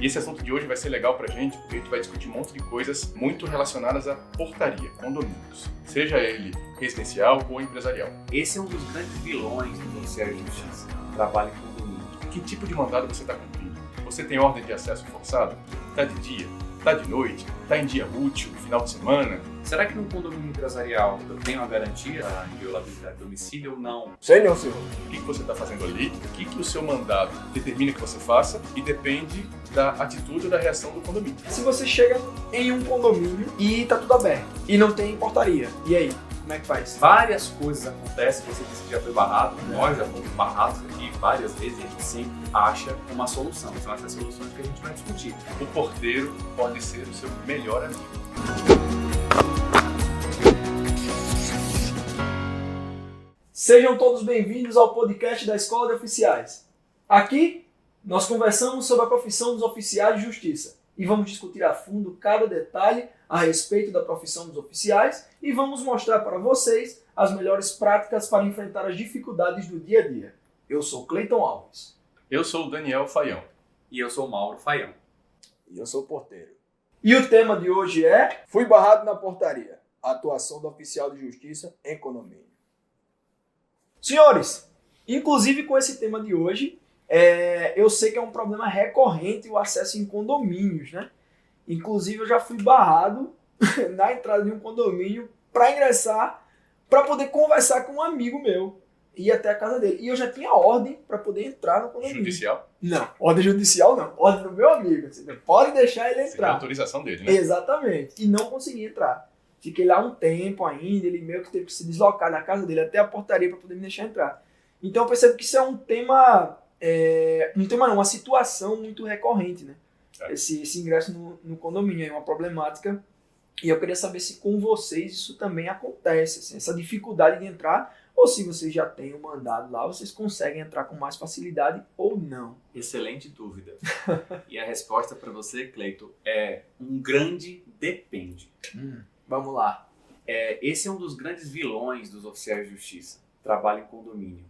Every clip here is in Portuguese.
E esse assunto de hoje vai ser legal pra gente, porque a gente vai discutir um monte de coisas muito relacionadas à portaria, condomínios, seja ele residencial ou empresarial. Esse é um dos grandes vilões do oficiais de justiça, trabalho em condomínio. Que tipo de mandado você está cumprindo? Você tem ordem de acesso forçado? Está de dia? Está de noite? Está em dia útil? Final de semana? Será que num condomínio empresarial eu tenho a garantia da inviolabilidade do domicílio ou não? Sei não, senhor. O que você está fazendo ali? O que o seu mandado determina que você faça e depende da atitude ou da reação do condomínio. Se você chega em um condomínio e tá tudo aberto e não tem portaria, e aí? Como é que faz? Várias coisas acontecem, você disse que já foi barrado, nós já fomos barrados aqui várias vezes e a gente sempre acha uma solução. São essas soluções que a gente vai discutir. O porteiro pode ser o seu melhor amigo. Sejam todos bem-vindos ao podcast da Escola de Oficiais. Aqui, nós conversamos sobre a profissão dos oficiais de justiça e vamos discutir a fundo cada detalhe a respeito da profissão dos oficiais e vamos mostrar para vocês as melhores práticas para enfrentar as dificuldades do dia a dia. Eu sou Cleiton Alves. Eu sou o Daniel Faião. E eu sou o Mauro Faião. E eu sou o porteiro. E o tema de hoje é... Fui barrado na portaria. Atuação do oficial de justiça em condomínio. Senhores, inclusive com esse tema de hoje, eu sei que é um problema recorrente o acesso em condomínios, né? Inclusive eu já fui barrado na entrada de um condomínio para ingressar, para poder conversar com um amigo meu, ir até a casa dele. E eu já tinha ordem para poder entrar no condomínio. Judicial? Não, ordem judicial não, ordem do meu amigo. Você pode deixar ele Você tem entrar. autorização dele, né? Exatamente. E não consegui entrar. Fiquei lá um tempo ainda, ele meio que teve que se deslocar da casa dele até a portaria para poder me deixar entrar. Então eu percebo que isso é um tema não, uma situação muito recorrente, né? Esse ingresso no condomínio é uma problemática. E eu queria saber se com vocês isso também acontece, assim, essa dificuldade de entrar, ou se vocês já têm o mandado lá, vocês conseguem entrar com mais facilidade ou não. Excelente dúvida. E a resposta para você, Cleito, é um grande depende. Vamos lá. Esse é um dos grandes vilões dos oficiais de justiça, trabalho em condomínio,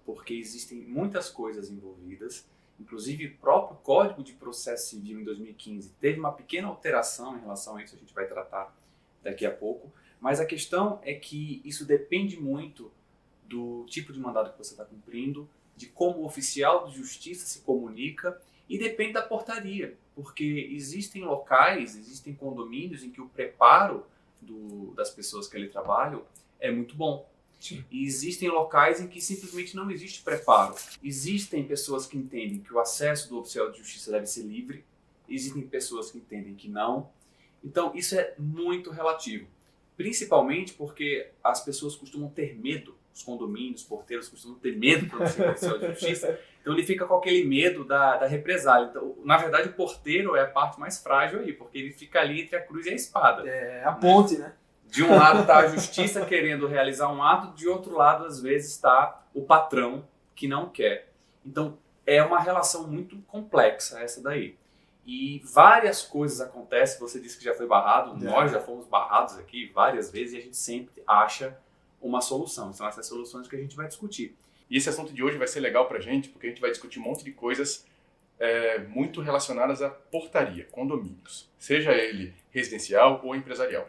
porque existem muitas coisas envolvidas, inclusive o próprio Código de Processo Civil em 2015 teve uma pequena alteração em relação a isso, a gente vai tratar daqui a pouco, mas a questão é que isso depende muito do tipo de mandado que você está cumprindo, de como o oficial de justiça se comunica e depende da portaria, porque existem locais, existem condomínios em que o preparo das pessoas que ali trabalham é muito bom. Sim. E existem locais em que simplesmente não existe preparo. Existem pessoas que entendem que o acesso do oficial de justiça deve ser livre, existem pessoas que entendem que não. Então isso é muito relativo, principalmente porque as pessoas costumam ter medo, os condomínios, os porteiros costumam ter medo quando chega o oficial de justiça, então ele fica com aquele medo da represália. Então, na verdade, o porteiro é a parte mais frágil aí, porque ele fica ali entre a cruz e a espada. É a ponte, né? De um lado está a justiça querendo realizar um ato, de outro lado, às vezes, está o patrão que não quer. Então, é uma relação muito complexa essa daí. E várias coisas acontecem, você disse que já foi barrado, nós já fomos barrados aqui várias vezes e a gente sempre acha uma solução. São essas soluções que a gente vai discutir. E esse assunto de hoje vai ser legal pra gente, porque a gente vai discutir um monte de coisas muito relacionadas à portaria, condomínios, seja ele residencial ou empresarial.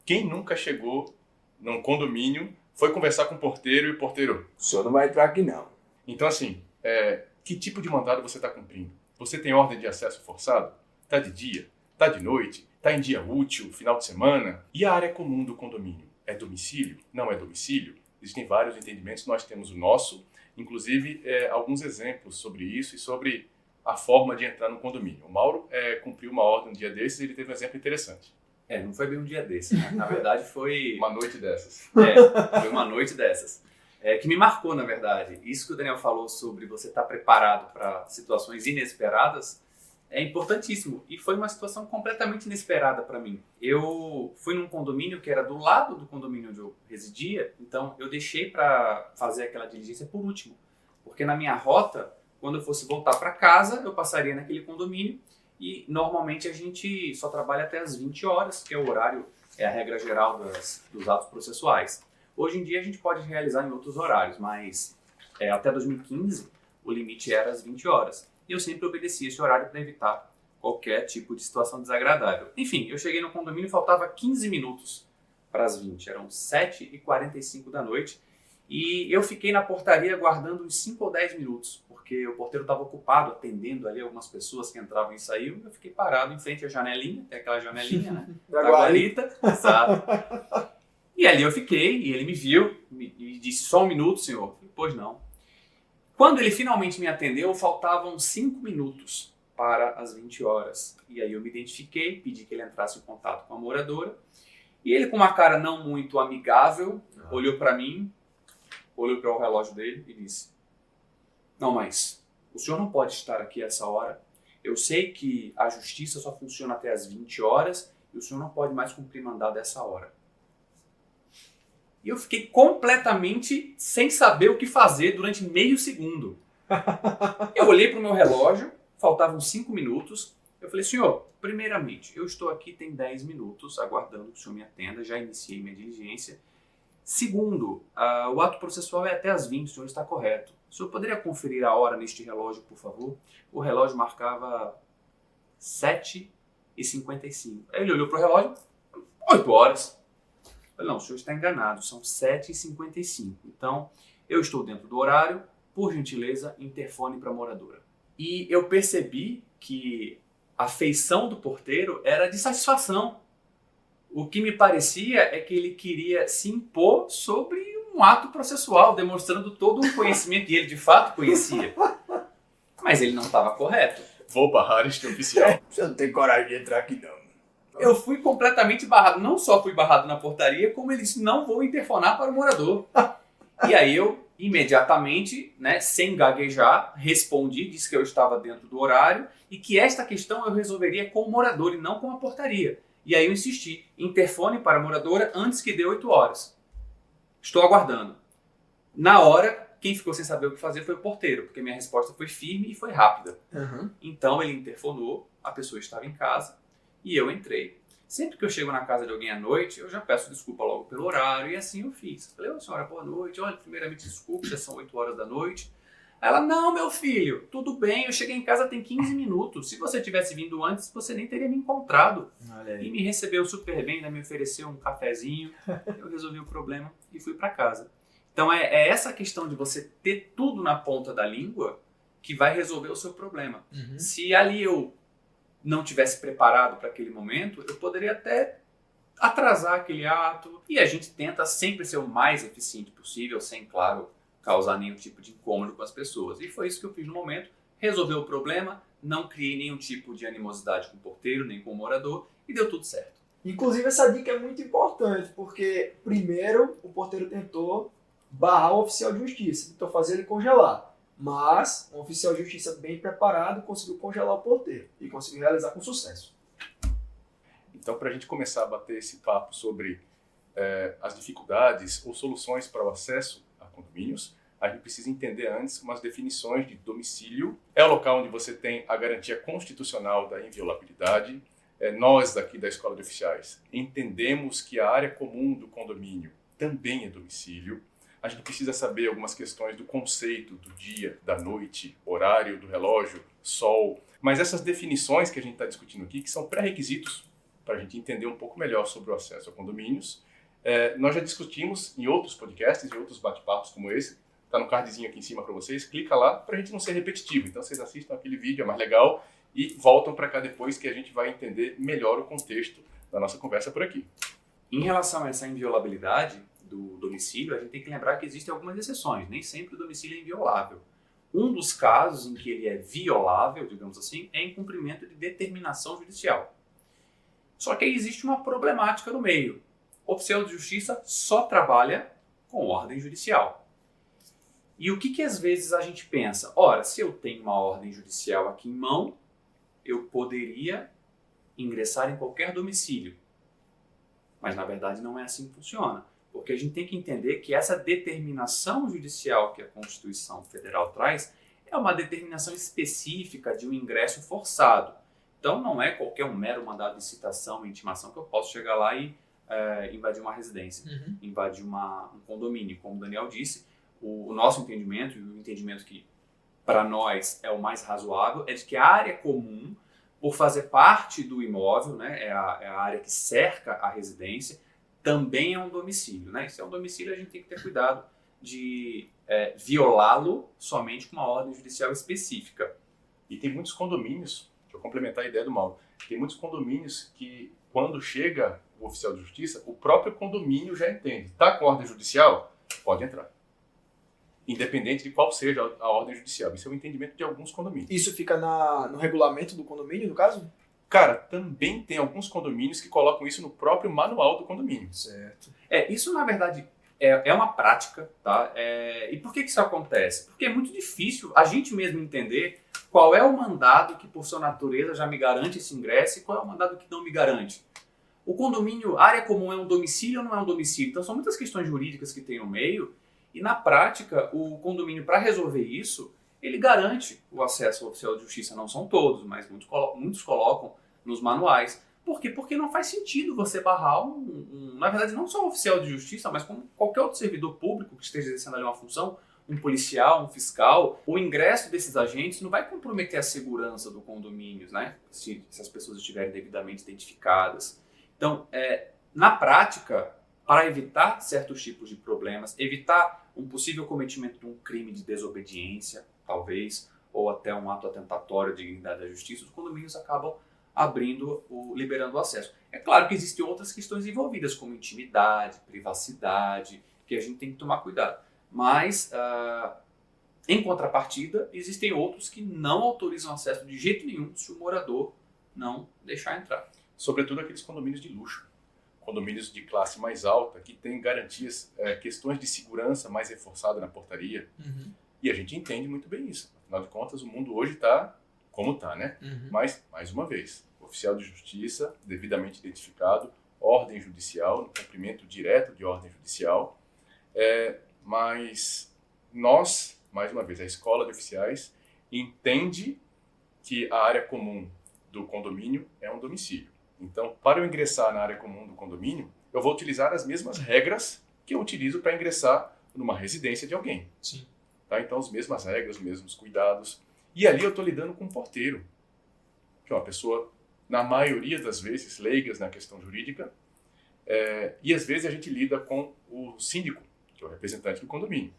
Quem nunca chegou num condomínio, foi conversar com o porteiro e o porteiro... O senhor não vai entrar aqui não. Então assim, que tipo de mandado você está cumprindo? Você tem ordem de acesso forçado? Está de dia? Está de noite? Está em dia útil? Final de semana? E a área comum do condomínio? É domicílio? Não é domicílio? Existem vários entendimentos, nós temos o nosso, inclusive alguns exemplos sobre isso e sobre a forma de entrar no condomínio. O Mauro cumpriu uma ordem um dia desses e ele teve um exemplo interessante. Não foi bem um dia desse, né? Na verdade foi... Uma noite dessas. Foi uma noite dessas. Que me marcou, na verdade. Isso que o Daniel falou sobre você estar preparado para situações inesperadas é importantíssimo. E foi uma situação completamente inesperada para mim. Eu fui num condomínio que era do lado do condomínio onde eu residia, então eu deixei para fazer aquela diligência por último. Porque na minha rota, quando eu fosse voltar para casa, eu passaria naquele condomínio e normalmente a gente só trabalha até as 20 horas, que é o horário, é a regra geral dos atos processuais. Hoje em dia a gente pode realizar em outros horários, mas até 2015 o limite era as 20 horas. E eu sempre obedeci esse horário para evitar qualquer tipo de situação desagradável. Enfim, eu cheguei no condomínio e faltava 15 minutos para as 20, eram 7h45 da noite, e eu fiquei na portaria aguardando uns 5 ou 10 minutos, porque o porteiro estava ocupado atendendo ali algumas pessoas que entravam e saíam, e eu fiquei parado em frente à janelinha, tem aquela janelinha, né? Da Da guarita, exato. E ali eu fiquei, e ele me viu, e disse, só um minuto, senhor? Eu falei, pois não. Quando ele finalmente me atendeu, faltavam 5 minutos para as 20 horas. E aí eu me identifiquei, pedi que ele entrasse em contato com a moradora, e ele, com uma cara não muito amigável, olhou para mim, olhou para o relógio dele e disse, não, mas o senhor não pode estar aqui a essa hora. Eu sei que a justiça só funciona até as 20 horas e o senhor não pode mais cumprir mandado essa hora. E eu fiquei completamente sem saber o que fazer durante meio segundo. Eu olhei para o meu relógio, faltavam 5 minutos. Eu falei, senhor, primeiramente, eu estou aqui tem 10 minutos aguardando que o senhor me atenda, já iniciei minha diligência. Segundo, o ato processual é até às 20, o senhor está correto. O senhor poderia conferir a hora neste relógio, por favor? O relógio marcava 7h55. Aí ele olhou para o relógio, 8 horas. Eu falei, não, o senhor está enganado, são 7h55. Então, eu estou dentro do horário, por gentileza, interfone para a moradora. E eu percebi que a feição do porteiro era de satisfação. O que me parecia é que ele queria se impor sobre um ato processual, demonstrando todo um conhecimento, e ele de fato conhecia. Mas ele não estava correto. Vou barrar este oficial. Você não tem coragem de entrar aqui, não. Eu fui completamente barrado. Não só fui barrado na portaria, como ele disse, não vou interfonar para o morador. E aí eu, imediatamente, né, sem gaguejar, respondi, disse que eu estava dentro do horário e que esta questão eu resolveria com o morador e não com a portaria. E aí eu insisti, interfone para a moradora antes que dê 8 horas. Estou aguardando. Na hora, quem ficou sem saber o que fazer foi o porteiro, porque minha resposta foi firme e foi rápida. Então ele interfonou, a pessoa estava em casa e eu entrei. Sempre que eu chego na casa de alguém à noite, eu já peço desculpa logo pelo horário, e assim eu fiz. Falei, ô senhora, boa noite. Olha, primeiramente desculpe, já são 8 horas da noite. Ela, não, meu filho, tudo bem, eu cheguei em casa tem 15 minutos. Se você tivesse vindo antes, você nem teria me encontrado. E me recebeu super bem, ainda me ofereceu um cafezinho. Eu resolvi o problema e fui para casa. Então é essa questão de você ter tudo na ponta da língua que vai resolver o seu problema. Se ali eu não tivesse preparado para aquele momento, eu poderia até atrasar aquele ato. E a gente tenta sempre ser o mais eficiente possível, sem, claro, causar nenhum tipo de incômodo com as pessoas. E foi isso que eu fiz no momento. Resolveu o problema, não criei nenhum tipo de animosidade com o porteiro, nem com o morador, e deu tudo certo. Inclusive, essa dica é muito importante, porque primeiro o porteiro tentou barrar o oficial de justiça, tentou fazer ele congelar. Mas um oficial de justiça bem preparado conseguiu congelar o porteiro e conseguiu realizar com sucesso. Então, para a gente começar a bater esse papo sobre as dificuldades ou soluções para o acesso a condomínios, a gente precisa entender antes umas definições de domicílio. É o local onde você tem a garantia constitucional da inviolabilidade. Nós, daqui da Escola de Oficiais, entendemos que a área comum do condomínio também é domicílio. A gente precisa saber algumas questões do conceito do dia, da noite, horário do relógio, sol. Mas essas definições que a gente está discutindo aqui, que são pré-requisitos para a gente entender um pouco melhor sobre o acesso a condomínios, nós já discutimos em outros podcasts, em outros bate-papos como esse. Está no cardzinho aqui em cima para vocês. Clica lá para a gente não ser repetitivo. Então vocês assistam aquele vídeo, é mais legal, e voltam para cá depois que a gente vai entender melhor o contexto da nossa conversa por aqui. Em relação a essa inviolabilidade do domicílio, a gente tem que lembrar que existem algumas exceções. Nem sempre o domicílio é inviolável. Um dos casos em que ele é violável, digamos assim, é em cumprimento de determinação judicial. Só que aí existe uma problemática no meio. O oficial de justiça só trabalha com ordem judicial. E o que às vezes a gente pensa? Ora, se eu tenho uma ordem judicial aqui em mão, eu poderia ingressar em qualquer domicílio. Mas na verdade não é assim que funciona. Porque a gente tem que entender que essa determinação judicial que a Constituição Federal traz é uma determinação específica de um ingresso forçado. Então não é qualquer um mero mandado de citação e intimação que eu posso chegar lá e invadir uma residência, invadir um condomínio. Como o Daniel disse, o nosso entendimento, e o entendimento que para nós é o mais razoável, é de que a área comum por fazer parte do imóvel, né, é a área que cerca a residência, também é um domicílio. Né? Se é um domicílio, a gente tem que ter cuidado de violá-lo somente com uma ordem judicial específica. E tem muitos condomínios, deixa eu complementar a ideia do Mauro, tem muitos condomínios que, quando chega o oficial de justiça, o próprio condomínio já entende. Está com ordem judicial? Pode entrar. Independente de qual seja a ordem judicial. Isso é o entendimento de alguns condomínios. Isso fica no regulamento do condomínio, no caso? Cara, também tem alguns condomínios que colocam isso no próprio manual do condomínio. Certo. Isso, na verdade, é uma prática, tá? E por que isso acontece? Porque é muito difícil a gente mesmo entender qual é o mandado que, por sua natureza, já me garante esse ingresso e qual é o mandado que não me garante. O condomínio, área comum, é um domicílio ou não é um domicílio? Então, são muitas questões jurídicas que tem no meio e, na prática, o condomínio, para resolver isso, ele garante o acesso ao oficial de justiça. Não são todos, mas muitos colocam nos manuais. Por quê? Porque não faz sentido você barrar na verdade, não só o oficial de justiça, mas como qualquer outro servidor público que esteja exercendo ali uma função, um policial, um fiscal. O ingresso desses agentes não vai comprometer a segurança do condomínio, né? Se as pessoas estiverem devidamente identificadas. Então, na prática, para evitar certos tipos de problemas, evitar um possível cometimento de um crime de desobediência, talvez, ou até um ato atentatório à dignidade da justiça, os condomínios acabam liberando o acesso. É claro que existem outras questões envolvidas, como intimidade, privacidade, que a gente tem que tomar cuidado. Mas, em contrapartida, existem outros que não autorizam acesso de jeito nenhum se o morador não deixar entrar. Sobretudo aqueles condomínios de luxo, condomínios de classe mais alta, que têm garantias, questões de segurança mais reforçadas na portaria. Uhum. E a gente entende muito bem isso. Afinal de contas, o mundo hoje está como está, né? Uhum. Mas, mais uma vez, oficial de justiça, devidamente identificado, ordem judicial, no cumprimento direto de ordem judicial. Mas nós, mais uma vez, a escola de oficiais entende que a área comum do condomínio é um domicílio. Então, para eu ingressar na área comum do condomínio, eu vou utilizar as mesmas regras que eu utilizo para ingressar numa residência de alguém. Sim. Tá? Então, as mesmas regras, os mesmos cuidados. E ali eu estou lidando com um porteiro, que é uma pessoa, na maioria das vezes, leigas na questão jurídica, e às vezes a gente lida com o síndico, que é o representante do condomínio.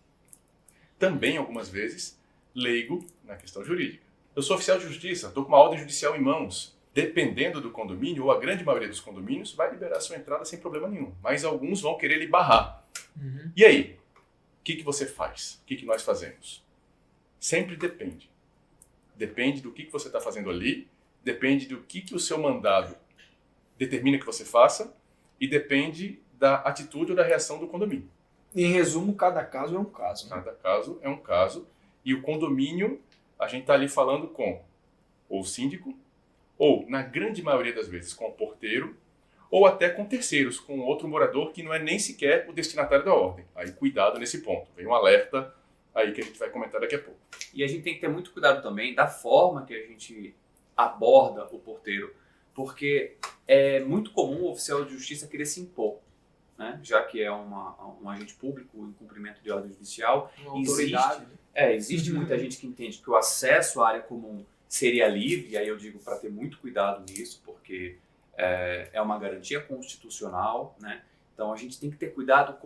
Também, algumas vezes, leigo na questão jurídica. Eu sou oficial de justiça, estou com uma ordem judicial em mãos. Dependendo do condomínio, ou a grande maioria dos condomínios, vai liberar sua entrada sem problema nenhum. Mas alguns vão querer lhe barrar. Uhum. E aí? O que você faz? O que nós fazemos? Sempre depende. Depende do que você está fazendo ali, depende do que o seu mandado determina que você faça e depende da atitude ou da reação do condomínio. Em resumo, cada caso é um caso. Né? Cada caso é um caso. E o condomínio, a gente está ali falando com ou o síndico, ou, na grande maioria das vezes, com o porteiro, ou até com terceiros, com outro morador que não é nem sequer o destinatário da ordem. Aí, cuidado nesse ponto. Vem um alerta aí que a gente vai comentar daqui a pouco. E a gente tem que ter muito cuidado também da forma que a gente aborda o porteiro, porque é muito comum o oficial de justiça querer se impor, né? Já que é um agente público em cumprimento de ordem judicial. Uma autoridade. Existe muita gente que entende que o acesso à área comum seria livre, e aí eu digo para ter muito cuidado nisso, porque é uma garantia constitucional, né? Então a gente tem que ter cuidado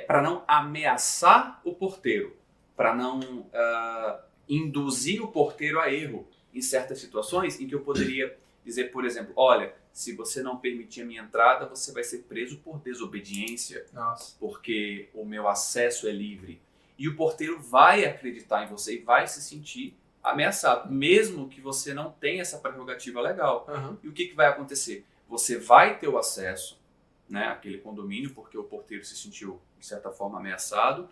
para não ameaçar o porteiro, para não induzir o porteiro a erro em certas situações em que eu poderia dizer, por exemplo, olha, se você não permitir a minha entrada, você vai ser preso por desobediência, Nossa. porque o meu acesso é livre. E o porteiro vai acreditar em você e vai se sentir ameaçado, mesmo que você não tenha essa prerrogativa legal. Uhum. E o que vai acontecer? Você vai ter o acesso, né, àquele condomínio, porque o porteiro se sentiu, de certa forma, ameaçado,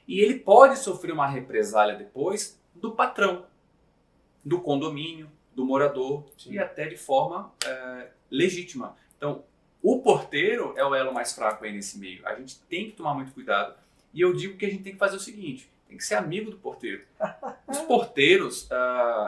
e ele pode sofrer uma represália depois do patrão, do condomínio, do morador, Sim. e até de forma legítima. Então, o porteiro é o elo mais fraco aí nesse meio. A gente tem que tomar muito cuidado. E eu digo que a gente tem que fazer o seguinte, tem que ser amigo do porteiro. Os porteiros,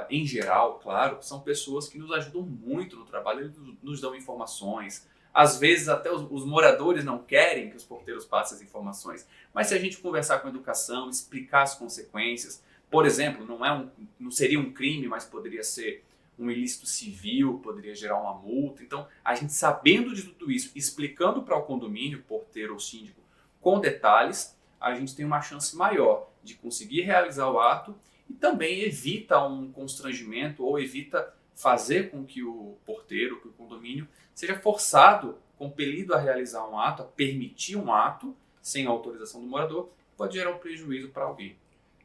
em geral, claro, são pessoas que nos ajudam muito no trabalho, eles nos dão informações. Às vezes até os moradores não querem que os porteiros passem as informações. Mas se a gente conversar com a educação, explicar as consequências, por exemplo, não seria um crime, mas poderia ser um ilícito civil, poderia gerar uma multa. Então, a gente sabendo de tudo isso, explicando para o condomínio, porteiro ou síndico, com detalhes, a gente tem uma chance maior de conseguir realizar o ato e também evita um constrangimento ou evita fazer com que o porteiro, que o condomínio, seja forçado, compelido a realizar um ato, a permitir um ato sem autorização do morador, pode gerar um prejuízo para alguém.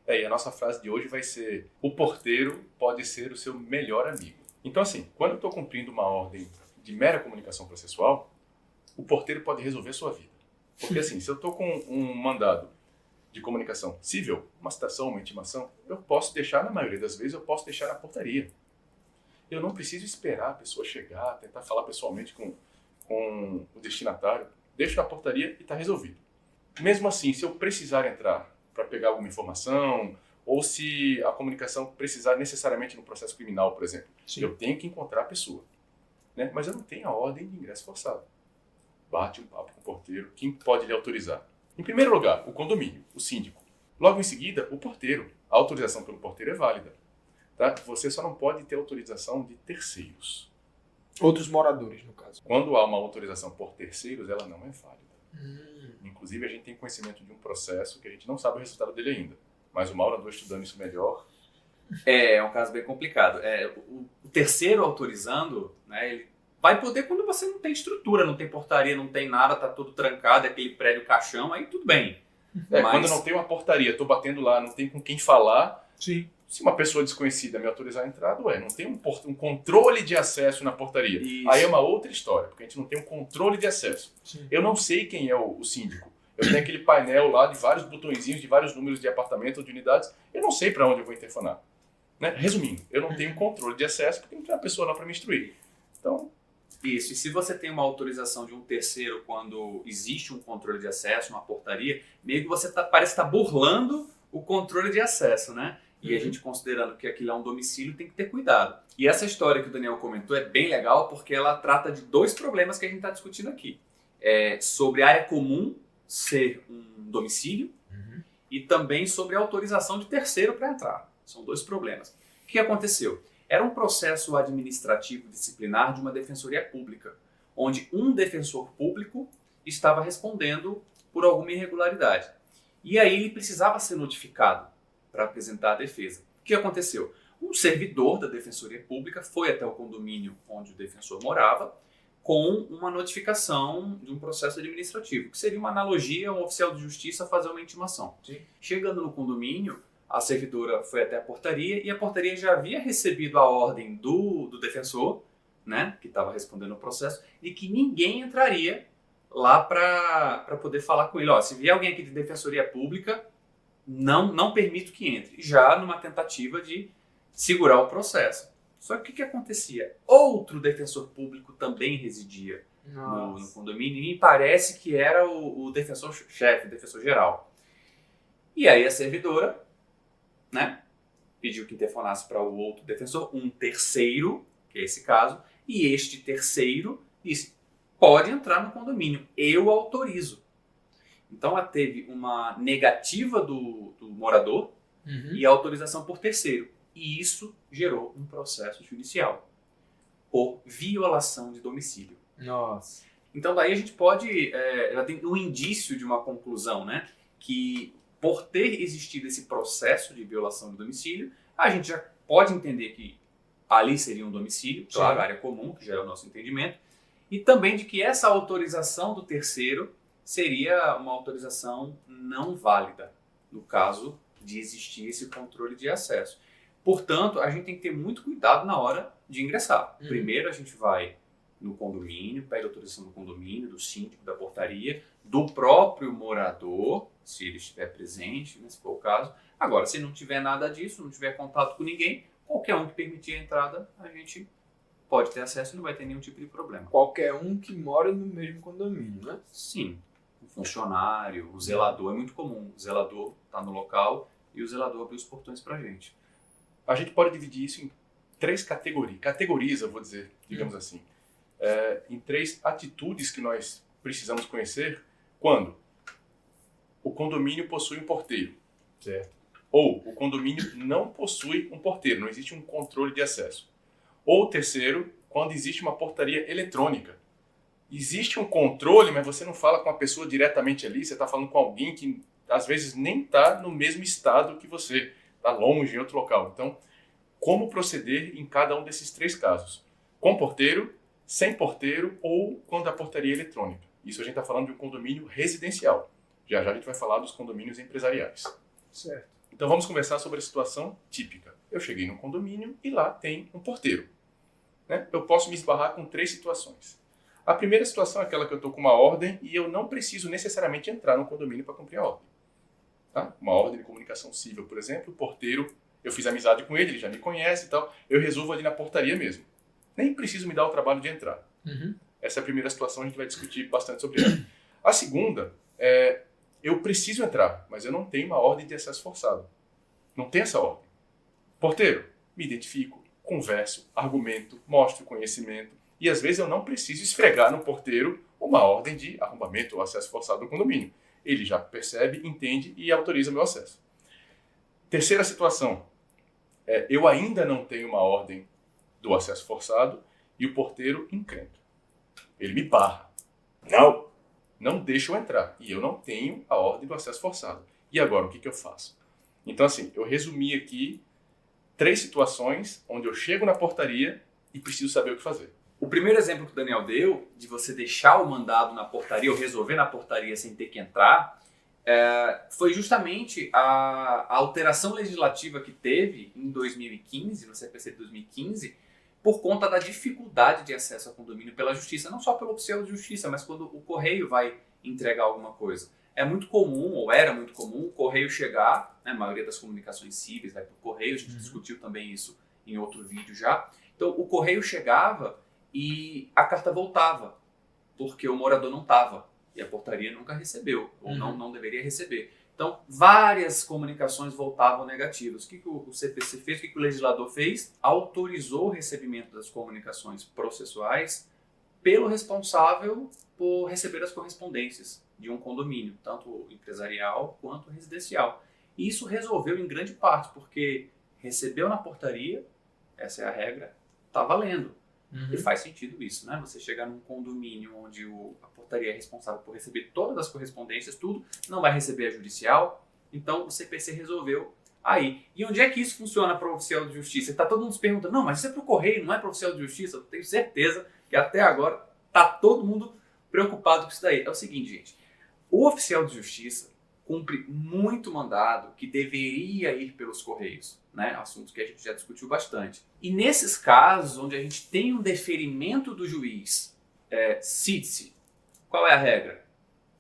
E a nossa frase de hoje vai ser: o porteiro pode ser o seu melhor amigo. Então, assim, quando eu estou cumprindo uma ordem de mera comunicação processual, o porteiro pode resolver a sua vida. Porque, assim, se eu estou com um mandado de comunicação civil, uma citação, uma intimação, eu posso deixar, na maioria das vezes, eu posso deixar na portaria. Eu não preciso esperar a pessoa chegar, tentar falar pessoalmente com o destinatário. Deixo na portaria e está resolvido. Mesmo assim, se eu precisar entrar para pegar alguma informação, ou se a comunicação precisar necessariamente no processo criminal, por exemplo, Sim. eu tenho que encontrar a pessoa. Né? Mas eu não tenho a ordem de ingresso forçado. Bate um papo com o porteiro, quem pode lhe autorizar? Em primeiro lugar, o condomínio, o síndico. Logo em seguida, o porteiro. A autorização pelo porteiro é válida. Tá? Você só não pode ter autorização de terceiros. Outros moradores, no caso. Quando há uma autorização por terceiros, ela não é válida. Inclusive, a gente tem conhecimento de um processo que a gente não sabe o resultado dele ainda. Mas o Mauro andou estudando isso melhor. É um caso bem complicado. O terceiro autorizando, né, ele vai poder quando você não tem estrutura, não tem portaria, não tem nada, tá tudo trancado, é aquele prédio caixão, aí tudo bem. Mas Quando não tem uma portaria, estou batendo lá, não tem com quem falar. Sim. Se uma pessoa desconhecida me autorizar a entrada, não tem um controle de acesso na portaria. Isso. Aí é uma outra história, porque a gente não tem um controle de acesso. Sim. Eu não sei quem é o síndico. Eu tenho aquele painel lá de vários botõezinhos, de vários números de apartamento ou de unidades. Eu não sei para onde eu vou interfonar. Né? Resumindo, eu não tenho controle de acesso porque não tem uma pessoa lá para me instruir. Então, Isso, e se você tem uma autorização de um terceiro quando existe um controle de acesso, uma portaria, meio que você parece estar burlando o controle de acesso, né? E a gente, considerando que aquilo é um domicílio, tem que ter cuidado. E essa história que o Daniel comentou é bem legal porque ela trata de dois problemas que a gente está discutindo aqui. Sobre a área comum ser um domicílio e também sobre a autorização de terceiro para entrar. São dois problemas. O que aconteceu? Era um processo administrativo disciplinar de uma defensoria pública, onde um defensor público estava respondendo por alguma irregularidade. E aí ele precisava ser notificado para apresentar a defesa. O que aconteceu? Um servidor da defensoria pública foi até o condomínio onde o defensor morava com uma notificação de um processo administrativo, que seria uma analogia a um oficial de justiça fazer uma intimação. Sim. Chegando no condomínio, a servidora foi até a portaria e a portaria já havia recebido a ordem do defensor, né, que estava respondendo o processo, e que ninguém entraria lá para poder falar com ele. Se vier alguém aqui de defensoria pública, não permito que entre. Já numa tentativa de segurar o processo. Só que o que acontecia? Outro defensor público também residia no condomínio e me parece que era o defensor-chefe, o defensor-geral. E aí a servidora, né, pediu que interfonasse para o outro defensor, um terceiro, que é esse caso, e este terceiro disse: pode entrar no condomínio, eu autorizo. Então ela teve uma negativa do morador e a autorização por terceiro. E isso gerou um processo judicial por violação de domicílio. Nossa. Então daí a gente pode, ela tem um indício de uma conclusão, né, que por ter existido esse processo de violação de domicílio, a gente já pode entender que ali seria um domicílio, claro, área comum, que já é o nosso entendimento, e também de que essa autorização do terceiro seria uma autorização não válida, no caso de existir esse controle de acesso. Portanto, a gente tem que ter muito cuidado na hora de ingressar. Primeiro a gente vai no condomínio, pede autorização do condomínio, do síndico, da portaria, do próprio morador, se ele estiver presente, né, se for o caso. Agora, se não tiver nada disso, não tiver contato com ninguém, qualquer um que permitir a entrada, a gente pode ter acesso e não vai ter nenhum tipo de problema. Qualquer um que mora no mesmo condomínio, né? Sim. O funcionário, o zelador, é muito comum. O zelador está no local e o zelador abre os portões para a gente. A gente pode dividir isso em três categorias. Categoriza, vou dizer, digamos assim. Em três atitudes que nós precisamos conhecer quando o condomínio possui um porteiro. Certo. Ou o condomínio não possui um porteiro, não existe um controle de acesso. Ou terceiro, quando existe uma portaria eletrônica. Existe um controle, mas você não fala com a pessoa diretamente ali, você está falando com alguém que às vezes nem está no mesmo estado que você, está longe em outro local. Então, como proceder em cada um desses 3 casos? Com porteiro, sem porteiro ou quando a portaria é eletrônica. Isso a gente está falando de um condomínio residencial. Já já a gente vai falar dos condomínios empresariais. Certo. Então vamos conversar sobre a situação típica. Eu cheguei num condomínio e lá tem um porteiro. Né? Eu posso me esbarrar com 3 situações. A primeira situação é aquela que eu estou com uma ordem e eu não preciso necessariamente entrar no condomínio para cumprir a ordem. Tá? Uma ordem de comunicação civil, por exemplo, o porteiro, eu fiz amizade com ele, ele já me conhece e tal, eu resolvo ali na portaria mesmo. Nem preciso me dar o trabalho de entrar. Essa é a primeira situação, a gente vai discutir bastante sobre ela. A segunda é, eu preciso entrar, mas eu não tenho uma ordem de acesso forçado. Não tem essa ordem. Porteiro, me identifico, converso, argumento, mostro conhecimento, e às vezes eu não preciso esfregar no porteiro uma ordem de arrombamento ou acesso forçado do condomínio. Ele já percebe, entende e autoriza meu acesso. Terceira situação, eu ainda não tenho uma ordem do acesso forçado e o porteiro encrenca. Ele me barra. Não deixa eu entrar. E eu não tenho a ordem do acesso forçado. E agora, o que eu faço? Então, assim, eu resumi aqui 3 situações onde eu chego na portaria e preciso saber o que fazer. O primeiro exemplo que o Daniel deu, de você deixar o mandado na portaria ou resolver na portaria sem ter que entrar, foi justamente a alteração legislativa que teve em 2015, no CPC de 2015, por conta da dificuldade de acesso a condomínio pela justiça, não só pelo oficial de justiça, mas quando o correio vai entregar alguma coisa. É muito comum, ou era muito comum, o correio chegar, né, a maioria das comunicações cíveis vai para o correio, a gente discutiu também isso em outro vídeo já. Então, o correio chegava e a carta voltava, porque o morador não estava, e a portaria nunca recebeu, ou não deveria receber. Então, várias comunicações voltavam negativas. O que o CPC fez? O que o legislador fez? Autorizou o recebimento das comunicações processuais pelo responsável por receber as correspondências de um condomínio, tanto empresarial quanto residencial. E isso resolveu em grande parte, porque recebeu na portaria, essa é a regra, está valendo. E faz sentido isso, né? Você chegar num condomínio onde a portaria é responsável por receber todas as correspondências, tudo, não vai receber a judicial, então o CPC resolveu aí. E onde é que isso funciona para o oficial de justiça? Está todo mundo se perguntando, não, mas isso é para o correio, não é para o oficial de justiça? Eu tenho certeza que até agora está todo mundo preocupado com isso daí. É o seguinte, gente, o oficial de justiça cumpre muito mandado que deveria ir pelos correios, né? Assunto que a gente já discutiu bastante. E nesses casos onde a gente tem um deferimento do juiz, cite-se, qual é a regra?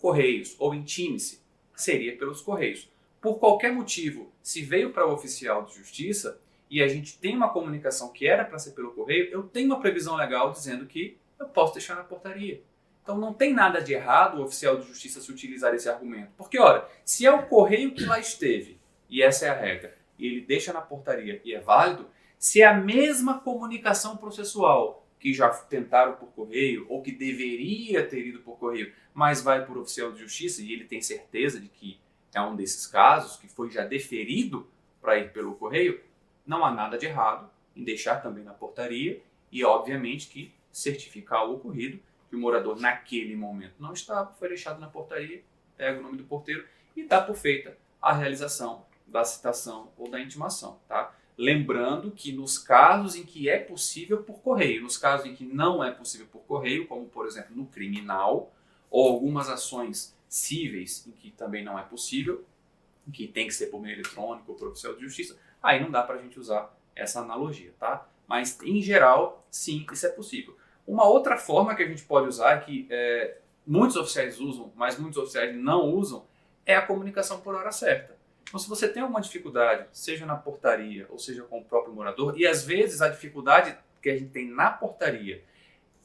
Correios, ou intime-se, seria pelos correios. Por qualquer motivo, se veio para o oficial de justiça e a gente tem uma comunicação que era para ser pelo correio, eu tenho uma previsão legal dizendo que eu posso deixar na portaria. Então não tem nada de errado o oficial de justiça se utilizar esse argumento. Porque, olha, se é o correio que lá esteve, e essa é a regra, e ele deixa na portaria e é válido, se é a mesma comunicação processual que já tentaram por correio, ou que deveria ter ido por correio, mas vai por oficial de justiça, e ele tem certeza de que é um desses casos, que foi já deferido para ir pelo correio, não há nada de errado em deixar também na portaria, e obviamente que certificar o ocorrido, que o morador naquele momento não estava, foi deixado na portaria, pega o nome do porteiro e dá por feita a realização da citação ou da intimação, tá? Lembrando que nos casos em que é possível por correio, nos casos em que não é possível por correio, como por exemplo no criminal, ou algumas ações cíveis em que também não é possível, em que tem que ser por meio eletrônico ou por oficial de justiça, aí não dá para a gente usar essa analogia, tá? Mas em geral, sim, isso é possível. Uma outra forma que a gente pode usar, que muitos oficiais usam, mas muitos oficiais não usam, é a comunicação por hora certa. Então, se você tem alguma dificuldade, seja na portaria ou seja com o próprio morador, e às vezes a dificuldade que a gente tem na portaria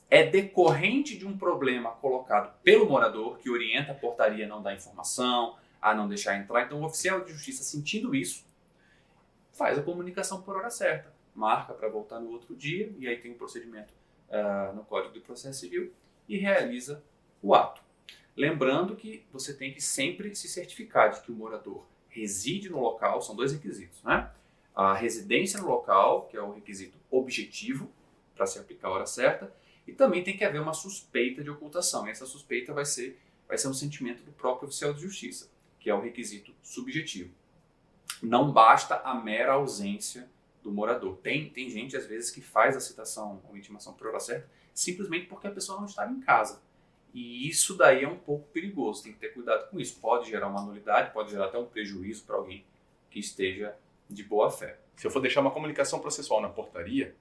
é decorrente de um problema colocado pelo morador, que orienta a portaria a não dar informação, a não deixar entrar. Então, o oficial de justiça, sentindo isso, faz a comunicação por hora certa. Marca para voltar no outro dia, e aí tem um procedimento no Código de Processo Civil e realiza o ato. Lembrando que você tem que sempre se certificar de que o morador reside no local, são 2 requisitos, né? A residência no local, que é o requisito objetivo, para se aplicar a hora certa, e também tem que haver uma suspeita de ocultação. E essa suspeita vai ser um sentimento do próprio oficial de justiça, que é o requisito subjetivo. Não basta a mera ausência do morador. Tem gente, às vezes, que faz a citação ou intimação por hora certa simplesmente porque a pessoa não estava em casa. E isso daí é um pouco perigoso, tem que ter cuidado com isso. Pode gerar uma nulidade, pode gerar até um prejuízo para alguém que esteja de boa fé. Se eu for deixar uma comunicação processual na portaria,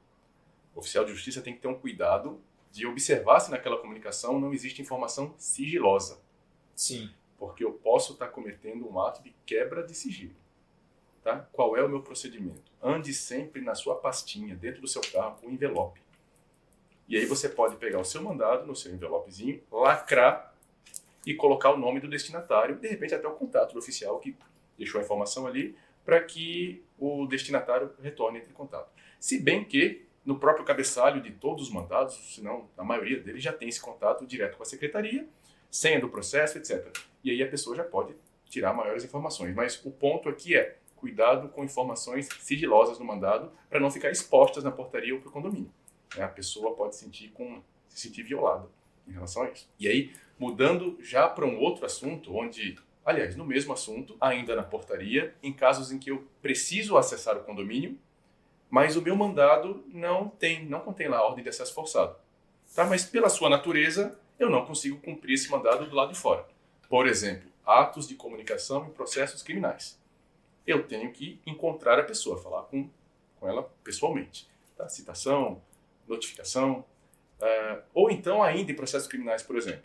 o oficial de justiça tem que ter um cuidado de observar se naquela comunicação não existe informação sigilosa. Sim. Porque eu posso estar cometendo um ato de quebra de sigilo. Tá? Qual é o meu procedimento? Ande sempre na sua pastinha, dentro do seu carro, com um envelope. E aí você pode pegar o seu mandado no seu envelopezinho, lacrar e colocar o nome do destinatário, de repente até o contato do oficial que deixou a informação ali, para que o destinatário retorne entre em contato. Se bem que no próprio cabeçalho de todos os mandados, se não, a maioria deles já tem esse contato direto com a secretaria, senha do processo, etc. E aí a pessoa já pode tirar maiores informações. Mas o ponto aqui é cuidado com informações sigilosas no mandado para não ficar expostas na portaria ou para o condomínio. A pessoa pode se sentir violada em relação a isso. E aí, mudando já para um outro assunto, onde, aliás, no mesmo assunto, ainda na portaria, em casos em que eu preciso acessar o condomínio, mas o meu mandado não contém lá a ordem de acesso forçado. Tá? Mas pela sua natureza, eu não consigo cumprir esse mandado do lado de fora. Por exemplo, atos de comunicação em processos criminais. Eu tenho que encontrar a pessoa, falar com ela pessoalmente. Tá? Citação, notificação, ou então ainda em processos criminais, por exemplo,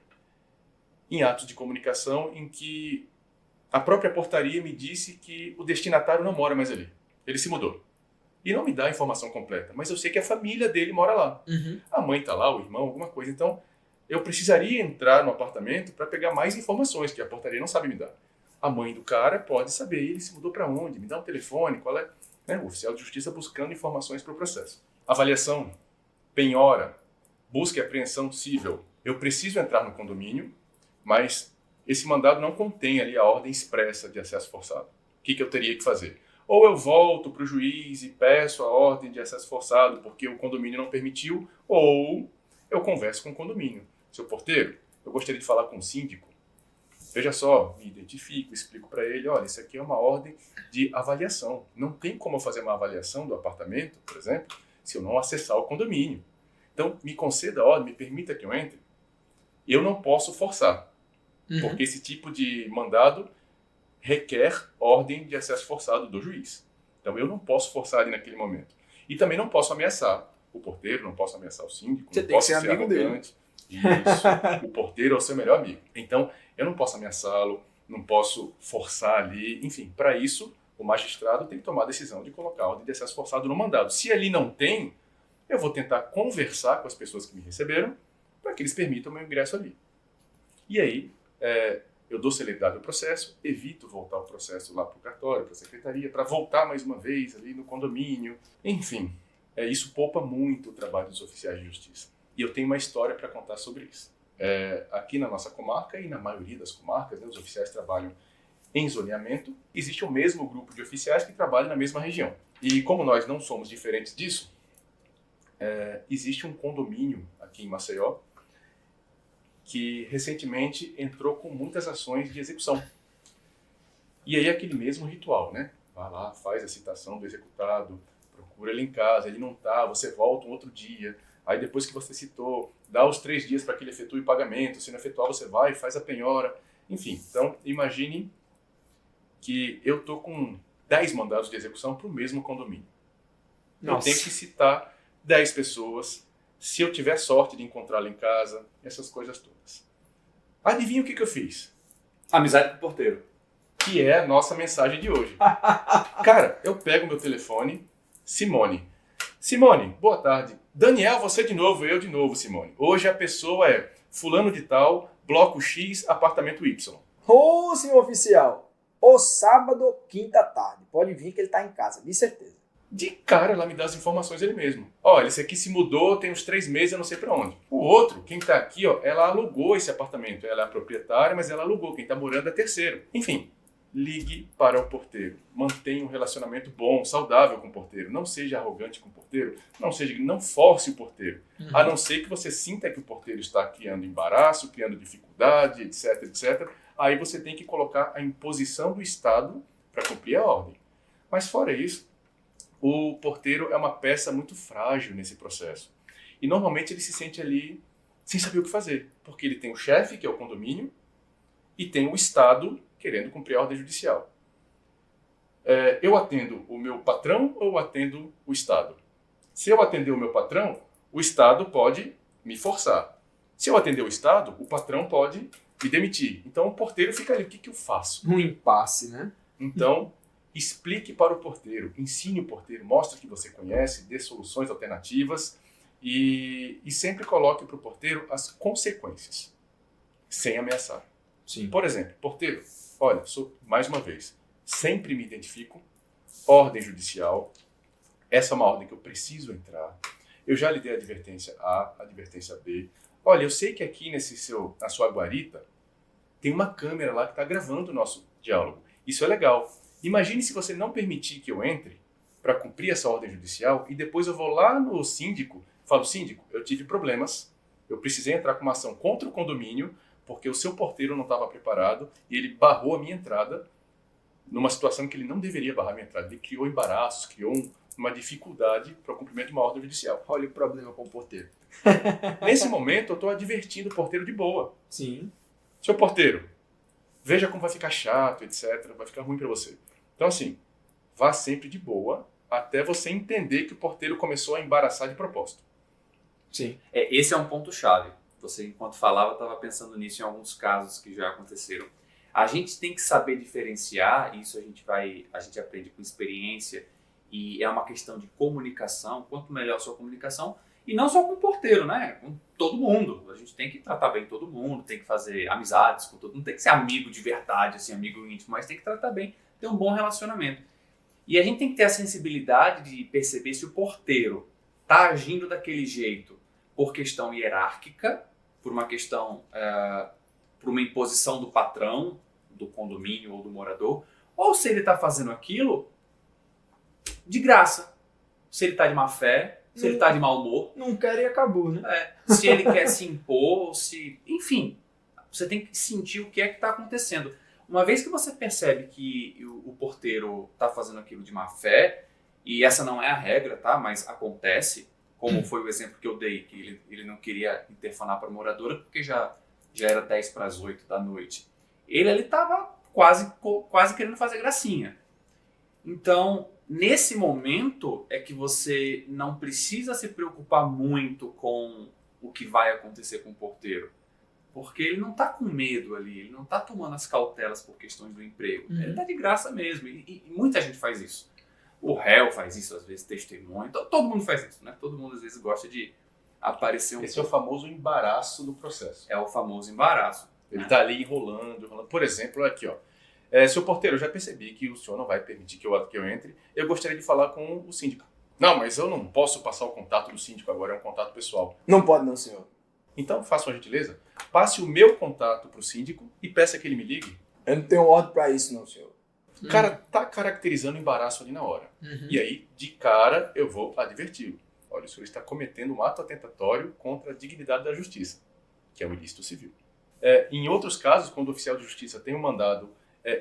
em atos de comunicação em que a própria portaria me disse que o destinatário não mora mais ali, ele se mudou. E não me dá a informação completa, mas eu sei que a família dele mora lá. Uhum. A mãe está lá, o irmão, alguma coisa. Então, eu precisaria entrar no apartamento para pegar mais informações que a portaria não sabe me dar. A mãe do cara pode saber, ele se mudou para onde, me dá um telefone, qual é... O oficial de justiça buscando informações para o processo. Avaliação, penhora, busca e apreensão cível. Eu preciso entrar no condomínio, mas esse mandado não contém ali a ordem expressa de acesso forçado. O que eu teria que fazer? Ou eu volto para o juiz e peço a ordem de acesso forçado porque o condomínio não permitiu, ou eu converso com o condomínio. Seu porteiro, eu gostaria de falar com o síndico. Veja só, me identifico, explico para ele, olha, isso aqui é uma ordem de avaliação. Não tem como eu fazer uma avaliação do apartamento, por exemplo, se eu não acessar o condomínio. Então, me conceda a ordem, me permita que eu entre. Eu não posso forçar, porque esse tipo de mandado requer ordem de acesso forçado do juiz. Então, eu não posso forçar ali naquele momento. E também não posso ameaçar o porteiro, não posso ameaçar o síndico, Você não tem posso que ser amigo arrogante. Isso, o porteiro é o seu melhor amigo. Então, eu não posso ameaçá-lo, não posso forçar ali. Enfim, para isso, o magistrado tem que tomar a decisão de colocar a ordem de acesso forçado no mandado. Se ali não tem, eu vou tentar conversar com as pessoas que me receberam para que eles permitam o meu ingresso ali. E aí, eu dou celeridade ao processo, evito voltar o processo lá para o cartório, para a secretaria, para voltar mais uma vez ali no condomínio. Enfim, isso poupa muito o trabalho dos oficiais de justiça. E eu tenho uma história para contar sobre isso. Aqui na nossa comarca e na maioria das comarcas, os oficiais trabalham em zoneamento. Existe o mesmo grupo de oficiais que trabalham na mesma região. E como nós não somos diferentes disso, existe um condomínio aqui em Maceió que recentemente entrou com muitas ações de execução. E aí aquele mesmo ritual, né? Vai lá, faz a citação do executado, procura ele em casa, ele não está, você volta um outro dia. Aí depois que você citou, dá os 3 dias para que ele efetue o pagamento. Se não efetuar, você vai e faz a penhora. Enfim, então imagine que eu estou com 10 mandados de execução para o mesmo condomínio. Nossa. Eu tenho que citar 10 pessoas, se eu tiver sorte de encontrá-lo em casa, essas coisas todas. Adivinha o que eu fiz? Amizade com o porteiro. Que é a nossa mensagem de hoje. Cara, eu pego meu telefone, Simone, boa tarde. Daniel, você de novo, eu de novo, Simone. Hoje a pessoa é fulano de tal, bloco X, apartamento Y. Ô, senhor oficial, o sábado, quinta tarde. Pode vir que ele tá em casa, de certeza. De cara, ela me dá as informações ele mesmo. Olha, esse aqui se mudou, tem uns 3 meses, eu não sei pra onde. O outro, quem tá aqui, ela alugou esse apartamento. Ela é a proprietária, mas ela alugou. Quem tá morando é terceiro. Enfim, ligue para o porteiro. Mantenha um relacionamento bom, saudável com o porteiro. Não seja arrogante com o porteiro. Não force o porteiro. A não ser que você sinta que o porteiro está criando embaraço, criando dificuldade, etc, etc. Aí você tem que colocar a imposição do Estado para cumprir a ordem. Mas fora isso, o porteiro é uma peça muito frágil nesse processo. E normalmente ele se sente ali sem saber o que fazer. Porque ele tem o chefe, que é o condomínio, e tem o Estado querendo cumprir a ordem judicial. Eu atendo o meu patrão ou eu atendo o Estado? Se eu atender o meu patrão, o Estado pode me forçar. Se eu atender o Estado, o patrão pode me demitir. Então o porteiro fica ali, o que eu faço? Um impasse, né? Então, explique para o porteiro, ensine o porteiro, mostre que você conhece, dê soluções alternativas e sempre coloque para o porteiro as consequências, sem ameaçar. Sim. Por exemplo, porteiro, olha, mais uma vez, sempre me identifico, ordem judicial, essa é uma ordem que eu preciso entrar, eu já lhe dei a advertência A, a advertência B, olha, eu sei que aqui na sua guarita tem uma câmera lá que está gravando o nosso diálogo, isso é legal. Imagine se você não permitir que eu entre para cumprir essa ordem judicial e depois eu vou lá no síndico, falo, síndico, eu tive problemas, eu precisei entrar com uma ação contra o condomínio porque o seu porteiro não estava preparado e ele barrou a minha entrada numa situação que ele não deveria barrar a minha entrada. Ele criou embaraços, criou uma dificuldade para o cumprimento de uma ordem judicial. Olha o problema com o porteiro. Nesse momento, eu estou advertindo o porteiro de boa. Sim. Seu porteiro, veja como vai ficar chato, etc. Vai ficar ruim para você. Então, assim, vá sempre de boa até você entender que o porteiro começou a embaraçar de propósito. Sim. Esse é um ponto-chave. Você, enquanto falava, estava pensando nisso em alguns casos que já aconteceram. A gente tem que saber diferenciar, isso a gente aprende com experiência, e é uma questão de comunicação. Quanto melhor a sua comunicação, e não só com o porteiro, né? Com todo mundo. A gente tem que tratar bem todo mundo, tem que fazer amizades com todo mundo, tem que ser amigo de verdade, assim, amigo íntimo, mas tem que tratar bem, ter um bom relacionamento. E a gente tem que ter a sensibilidade de perceber se o porteiro está agindo daquele jeito por questão hierárquica, por uma questão, por uma imposição do patrão, do condomínio ou do morador, ou se ele está fazendo aquilo de graça, se ele está de má fé, se ele está de mau humor. Não quer e acabou, né? Se ele quer se impor, enfim, você tem que sentir o que é que está acontecendo. Uma vez que você percebe que o porteiro está fazendo aquilo de má fé, e essa não é a regra, tá? Mas acontece, como foi o exemplo que eu dei, que ele não queria interfonar para a moradora porque já era 10 para as 8 da noite. Ele estava quase querendo fazer gracinha. Então, nesse momento é que você não precisa se preocupar muito com o que vai acontecer com o porteiro. Porque ele não está com medo ali, ele não está tomando as cautelas por questões do emprego. Ele está de graça mesmo, e muita gente faz isso. O réu faz isso, às vezes, testemunha, todo mundo faz isso, né? Todo mundo, às vezes, gosta de aparecer Esse é o famoso embaraço do processo. É o famoso embaraço. Ele está ali enrolando. Por exemplo, aqui, ó. Seu porteiro, eu já percebi que o senhor não vai permitir que eu entre. Eu gostaria de falar com o síndico. Não, mas eu não posso passar o contato do síndico agora, é um contato pessoal. Não pode não, senhor. Então, faça uma gentileza, passe o meu contato para o síndico e peça que ele me ligue. Eu não tenho ordem para isso, não, senhor. O cara tá caracterizando o embaraço ali na hora. E aí, de cara, eu vou adverti-lo. Olha, o senhor está cometendo um ato atentatório contra a dignidade da justiça, que é o ilícito civil. Em outros casos, quando o oficial de justiça tem um mandado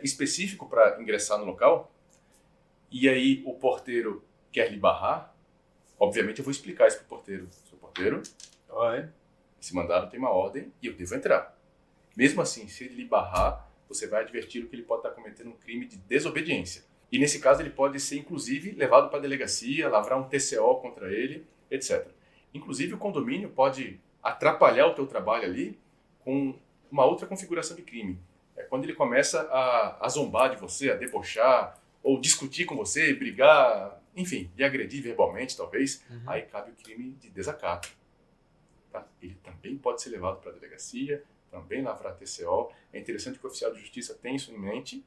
específico para ingressar no local, e aí o porteiro quer lhe barrar, obviamente eu vou explicar isso para o porteiro. Seu porteiro, esse mandado tem uma ordem e eu devo entrar. Mesmo assim, se ele lhe barrar, você vai advertir que ele pode estar cometendo um crime de desobediência. E nesse caso ele pode ser, inclusive, levado para a delegacia, lavrar um TCO contra ele, etc. Inclusive o condomínio pode atrapalhar o teu trabalho ali com uma outra configuração de crime. É quando ele começa a zombar de você, a debochar, ou discutir com você, brigar, enfim, lhe agredir verbalmente, talvez, aí cabe o crime de desacato. Tá? Ele também pode ser levado para a delegacia, também lavrar TCO. É interessante que o oficial de justiça tenha isso em mente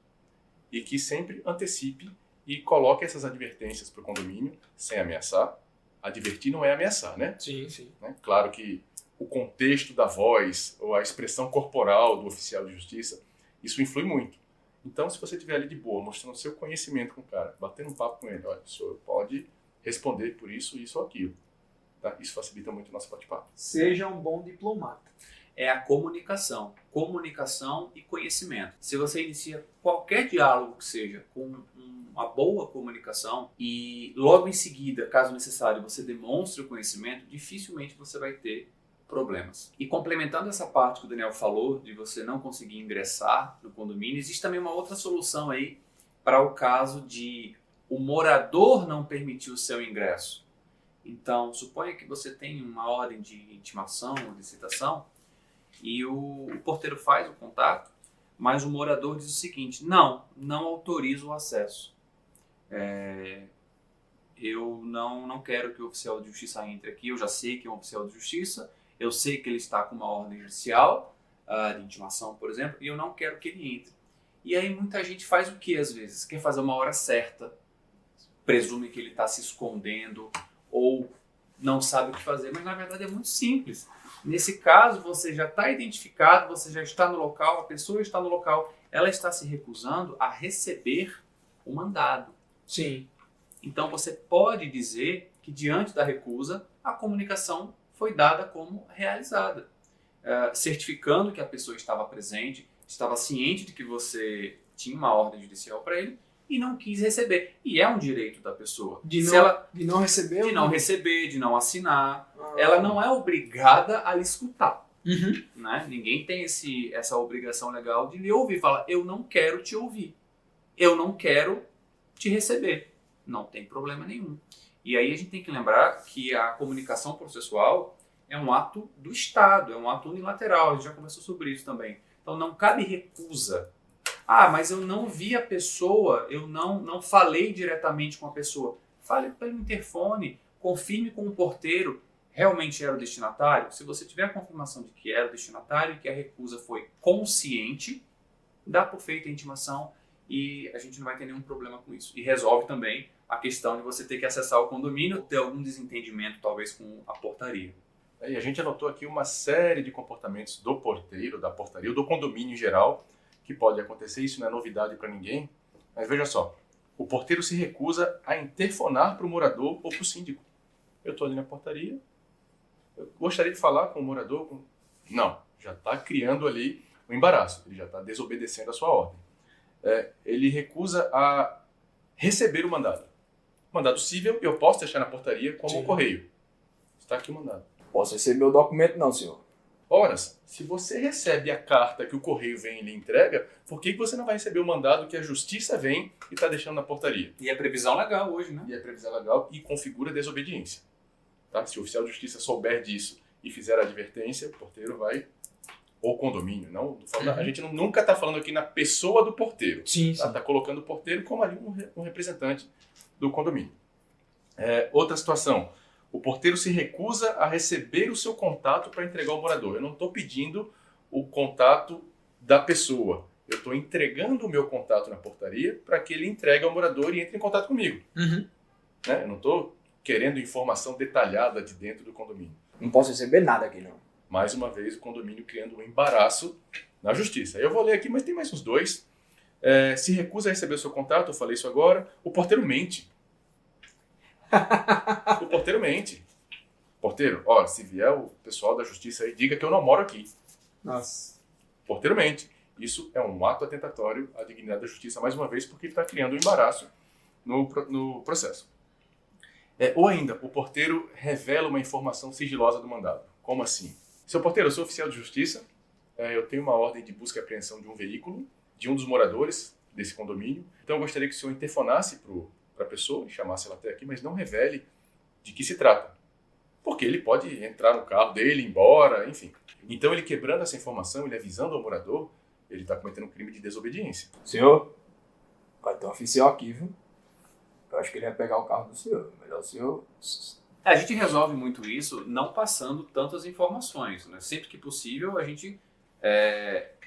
e que sempre antecipe e coloque essas advertências para o condomínio sem ameaçar. Advertir não é ameaçar, né? Sim, sim. Claro que o contexto da voz ou a expressão corporal do oficial de justiça, isso influi muito. Então, se você estiver ali de boa, mostrando seu conhecimento com o cara, batendo um papo com ele, olha, o senhor pode responder por isso ou aquilo. Tá? Isso facilita muito o nosso bate-papo. Seja um bom diplomata. É a comunicação. Comunicação e conhecimento. Se você inicia qualquer diálogo que seja com uma boa comunicação e logo em seguida, caso necessário, você demonstre o conhecimento, dificilmente você vai ter problemas. E complementando essa parte que o Daniel falou, de você não conseguir ingressar no condomínio, existe também uma outra solução aí para o caso de o morador não permitir o seu ingresso. Então, suponha que você tem uma ordem de intimação ou de citação e o porteiro faz o contato, mas o morador diz o seguinte: não autorizo o acesso. Eu não quero que o oficial de justiça entre aqui, eu já sei que é um oficial de justiça, eu sei que ele está com uma ordem judicial, de intimação, por exemplo, e eu não quero que ele entre. E aí muita gente faz o que às vezes? Quer fazer uma hora certa, presume que ele está se escondendo ou não sabe o que fazer, mas na verdade é muito simples. Nesse caso, você já está identificado, você já está no local, a pessoa está no local, ela está se recusando a receber o mandado. Sim. Então você pode dizer que diante da recusa, a comunicação foi dada como realizada, certificando que a pessoa estava presente, estava ciente de que você tinha uma ordem judicial para ele e não quis receber. E é um direito da pessoa. De não receber? De não receber, de não assinar. Ela não é obrigada a lhe escutar. Uhum. Né? Ninguém tem essa obrigação legal de lhe ouvir. Fala, eu não quero te ouvir. Eu não quero te receber. Não tem problema nenhum. E aí a gente tem que lembrar que a comunicação processual é um ato do Estado, é um ato unilateral. A gente já conversou sobre isso também. Então não cabe recusa. Ah, mas eu não vi a pessoa, eu não falei diretamente com a pessoa. Fale pelo interfone, confirme com o porteiro. Realmente era o destinatário? Se você tiver a confirmação de que era o destinatário e que a recusa foi consciente, dá por feita a intimação e a gente não vai ter nenhum problema com isso. E resolve também a questão de você ter que acessar o condomínio, ter algum desentendimento talvez com a portaria. E a gente anotou aqui uma série de comportamentos do porteiro, da portaria, ou do condomínio em geral, que pode acontecer. Isso não é novidade para ninguém. Mas veja só, o porteiro se recusa a interfonar para o morador ou para o síndico. Eu estou ali na portaria, eu gostaria de falar com o morador. Não, já está criando ali um embaraço, ele já está desobedecendo a sua ordem. Ele recusa a receber o mandado. Mandado cível eu posso deixar na portaria como o correio. Está aqui o mandado. Posso receber o documento não, senhor. Ora, se você recebe a carta que o correio vem e lhe entrega, por que você não vai receber o mandado que a justiça vem e está deixando na portaria? E é previsão legal hoje, né? E é previsão legal e configura desobediência. Tá? Se o oficial de justiça souber disso e fizer a advertência, o porteiro vai... Ou condomínio, não? A gente nunca está falando aqui na pessoa do porteiro. Sim, Está sim. colocando o porteiro como ali um representante do condomínio. Outra situação. O porteiro se recusa a receber o seu contato para entregar ao morador. Eu não estou pedindo o contato da pessoa. Eu estou entregando o meu contato na portaria para que ele entregue ao morador e entre em contato comigo. Uhum. Né? Eu não estou querendo informação detalhada de dentro do condomínio. Não posso receber nada aqui, não. Mais uma vez, o condomínio criando um embaraço na justiça. Eu vou ler aqui, mas tem mais uns dois. Se recusa a receber o seu contato, eu falei isso agora. O porteiro mente. O porteiro mente. Porteiro, ó, se vier o pessoal da justiça aí, diga que eu não moro aqui. Nossa. O porteiro mente. Isso é um ato atentatório à dignidade da justiça, mais uma vez, porque ele está criando um embaraço no processo. Ou ainda, o porteiro revela uma informação sigilosa do mandado. Como assim? Seu porteiro, eu sou oficial de justiça, eu tenho uma ordem de busca e apreensão de um veículo, de um dos moradores desse condomínio, então eu gostaria que o senhor interfonasse para a pessoa e chamasse ela até aqui, mas não revele de que se trata. Porque ele pode entrar no carro dele, ir embora, enfim. Então ele quebrando essa informação, ele avisando ao morador, ele está cometendo um crime de desobediência. Senhor, vai ter um oficial aqui, viu? Eu acho que ele vai pegar o carro do senhor. Melhor o senhor... A gente resolve muito isso não passando tantas informações, né? Sempre que possível a gente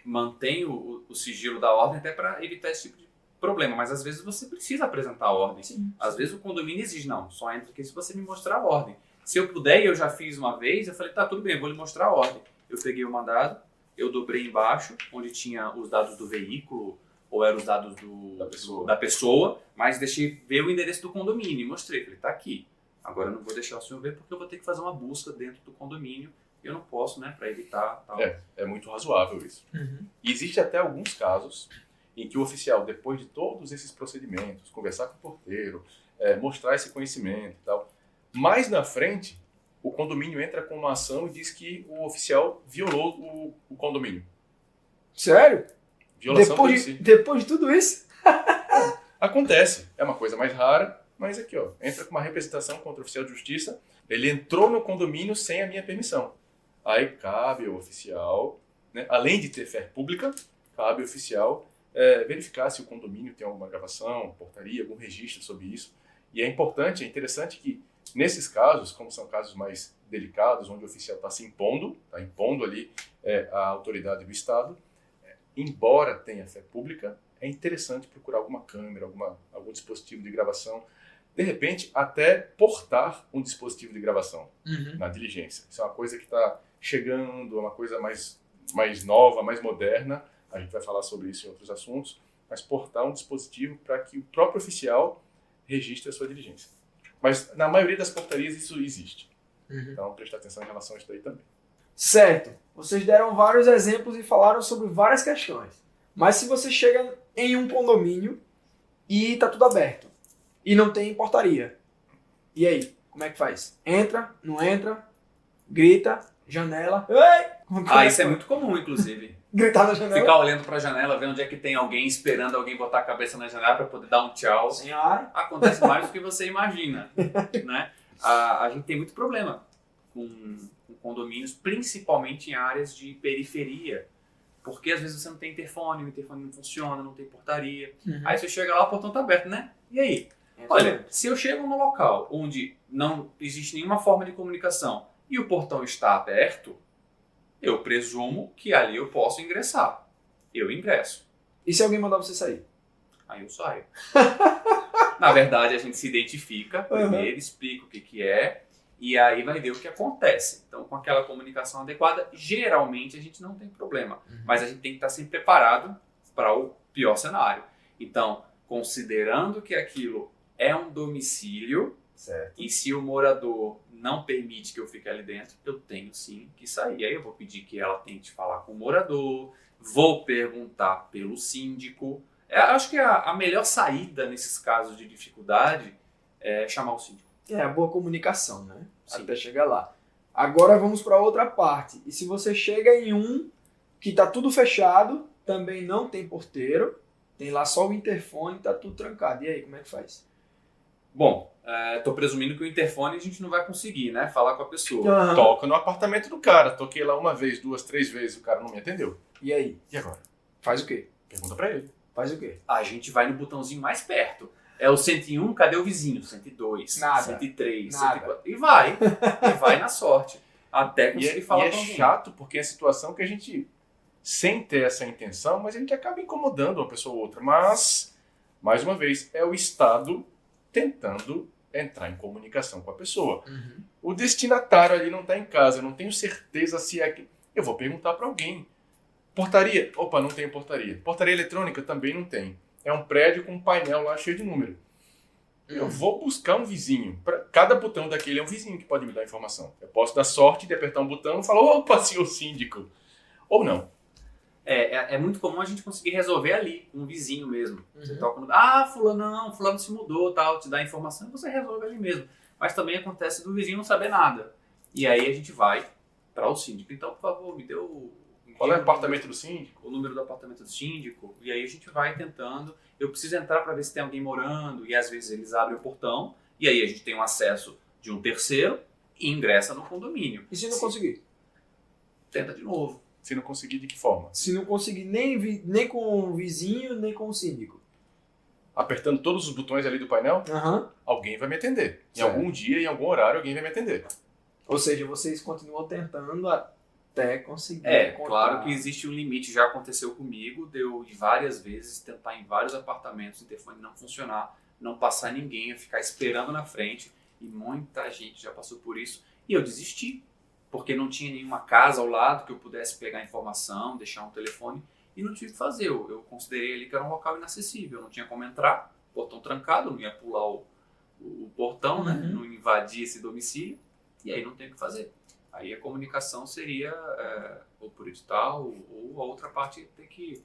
mantém o sigilo da ordem até para evitar esse tipo de problema, mas às vezes você precisa apresentar a ordem. Sim. Às vezes o condomínio exige, não, só entra aqui se você me mostrar a ordem. Se eu puder, e eu já fiz uma vez, eu falei, tá, tudo bem, eu vou lhe mostrar a ordem. Eu peguei o mandado, eu dobrei embaixo, onde tinha os dados do veículo, ou eram os dados da pessoa, mas deixei ver o endereço do condomínio e mostrei, falei, tá aqui. Agora eu não vou deixar o senhor ver porque eu vou ter que fazer uma busca dentro do condomínio e eu não posso, né, para evitar tal. É muito razoável isso. E existe até alguns casos em que o oficial, depois de todos esses procedimentos, conversar com o porteiro, mostrar esse conhecimento e tal, mais na frente, o condomínio entra com uma ação e diz que o oficial violou o condomínio. Sério? Violação do domicílio. Depois de tudo isso? Acontece. É uma coisa mais rara, mas aqui, ó, entra com uma representação contra o oficial de justiça. Ele entrou no condomínio sem a minha permissão. Aí cabe ao oficial, né, além de ter fé pública, cabe ao oficial verificar se o condomínio tem alguma gravação, portaria, algum registro sobre isso. E é importante, é interessante que nesses casos, como são casos mais delicados, onde o oficial está se impondo, está impondo ali a autoridade do Estado, embora tenha fé pública, é interessante procurar alguma câmera, algum dispositivo de gravação, de repente até portar um dispositivo de gravação na diligência. Isso é uma coisa que está chegando, é uma coisa mais nova, mais moderna, a gente vai falar sobre isso em outros assuntos, mas portar um dispositivo para que o próprio oficial registre a sua diligência. Mas na maioria das portarias isso existe. Então prestar atenção em relação a isso daí também. Certo. Vocês deram vários exemplos e falaram sobre várias questões. Mas se você chega em um condomínio e tá tudo aberto e não tem portaria, e aí? Como é que faz? Entra, não entra, grita, janela. Ei! Isso é muito comum, inclusive. Gritar na janela. Ficar olhando pra janela, ver onde é que tem alguém, esperando alguém botar a cabeça na janela para poder dar um tchau. Senhora. Acontece mais do que você imagina, né? A gente tem muito problema com condomínios, principalmente em áreas de periferia, porque às vezes você não tem interfone, o interfone não funciona, não tem portaria. Aí você chega lá, o portão tá aberto, né? E aí? Olha, se eu chego num local onde não existe nenhuma forma de comunicação e o portão está aberto, eu presumo que ali eu posso ingressar. Eu ingresso. E se alguém mandar você sair? Aí eu saio. Na verdade, a gente se identifica primeiro, explica o que é, e aí vai ver o que acontece. Então, com aquela comunicação adequada, geralmente a gente não tem problema. Mas a gente tem que estar sempre preparado para o pior cenário. Então, considerando que aquilo é um domicílio, certo, e se o morador não permite que eu fique ali dentro, eu tenho sim que sair. Aí eu vou pedir que ela tente falar com o morador, vou perguntar pelo síndico. Acho que a melhor saída nesses casos de dificuldade é chamar o síndico. É a boa comunicação, né? Sim. Até chegar lá. Agora vamos para outra parte. E se você chega em um que tá tudo fechado, também não tem porteiro, tem lá só o interfone, tá tudo trancado. E aí, como é que faz? Bom, tô presumindo que o interfone a gente não vai conseguir, né? Falar com a pessoa. Toca no apartamento do cara. Toquei lá uma vez, 2, 3 vezes, o cara não me atendeu. E aí? E agora? Faz o quê? Pergunta pra ele. Faz o quê? A gente vai no botãozinho mais perto. É o 101, cadê o vizinho? 102, Nada. 103, Nada. 104. E vai na sorte. Até conseguir falar e com é alguém. chato porque é a situação que a gente, sem ter essa intenção, mas a gente acaba incomodando uma pessoa ou outra. Mas, mais uma vez, é o Estado tentando entrar em comunicação com a pessoa. O destinatário ali não está em casa, eu não tenho certeza se é que... Eu vou perguntar para alguém. Portaria? Opa, não tem portaria. Portaria eletrônica? Também não tem. É um prédio com um painel lá cheio de número. Eu vou buscar um vizinho. Cada botão daquele é um vizinho que pode me dar informação. Eu posso dar sorte de apertar um botão e falar, opa, senhor síndico. Ou não. É muito comum a gente conseguir resolver ali, com um vizinho mesmo. Você toca no... fulano se mudou, tal, te dá a informação e você resolve ali mesmo. Mas também acontece do vizinho não saber nada. E aí a gente vai para o síndico. Então, por favor, me dê Qual é o apartamento do síndico? o número do apartamento do síndico. E aí a gente vai tentando. Eu preciso entrar para ver se tem alguém morando. E às vezes eles abrem o portão. E aí a gente tem um acesso de um terceiro e ingressa no condomínio. E se não conseguir? Tenta de novo. Se não conseguir, de que forma? Se não conseguir nem com o vizinho, nem com o síndico. Apertando todos os botões ali do painel, alguém vai me atender. Em Certo. algum dia, em algum horário, alguém vai me atender. Ou seja, vocês continuam tentando até conseguir. Claro que existe um limite. Já aconteceu comigo, deu várias vezes tentar em vários apartamentos, o interfone não funcionar, não passar ninguém, eu ficar esperando na frente. E muita gente já passou por isso. E eu desisti, porque não tinha nenhuma casa ao lado que eu pudesse pegar informação, deixar um telefone. e não tive o que fazer. Eu considerei ali que era um local inacessível, não tinha como entrar, portão trancado, não ia pular o portão, né? Não invadir esse domicílio, e aí não tem o que fazer. Aí a comunicação seria ou por edital, ou a outra parte ter que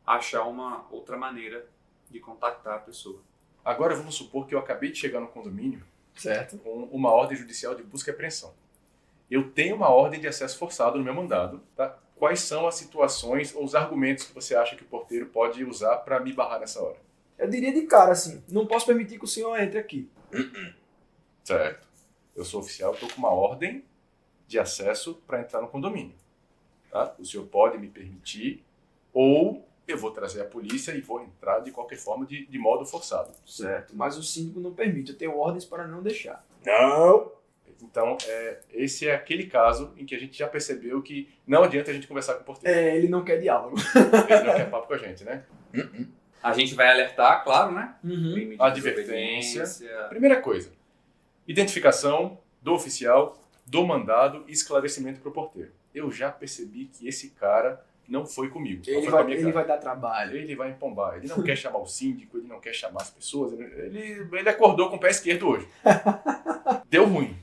achar uma outra maneira de contactar a pessoa. Agora vamos supor que eu acabei de chegar no condomínio Certo. com uma ordem judicial de busca e apreensão. Eu tenho uma ordem de acesso forçado no meu mandado, tá? Quais são as situações ou os argumentos que você acha que o porteiro pode usar para me barrar nessa hora? Eu diria de cara assim, não posso permitir que o senhor entre aqui. Certo. Eu sou oficial, estou com uma ordem de acesso para entrar no condomínio. Tá? O senhor pode me permitir ou eu vou trazer a polícia e vou entrar de qualquer forma de modo forçado. Certo. Mas o síndico não permite, eu tenho ordens para não deixar. Não! Então, esse é aquele caso em que a gente já percebeu que não adianta a gente conversar com o porteiro. Ele não quer diálogo. Ele não quer papo com a gente, né? A gente vai alertar, claro, né? Uhum. Limite de Advertência. desobediência. Primeira coisa, identificação do oficial, do mandado e esclarecimento para o porteiro. Eu já percebi que esse cara não foi comigo. Não foi com a minha Ele cara. vai dar trabalho. Ele vai empombar. Ele não quer chamar o síndico, ele não quer chamar as pessoas. Ele acordou com o pé esquerdo hoje. Deu ruim.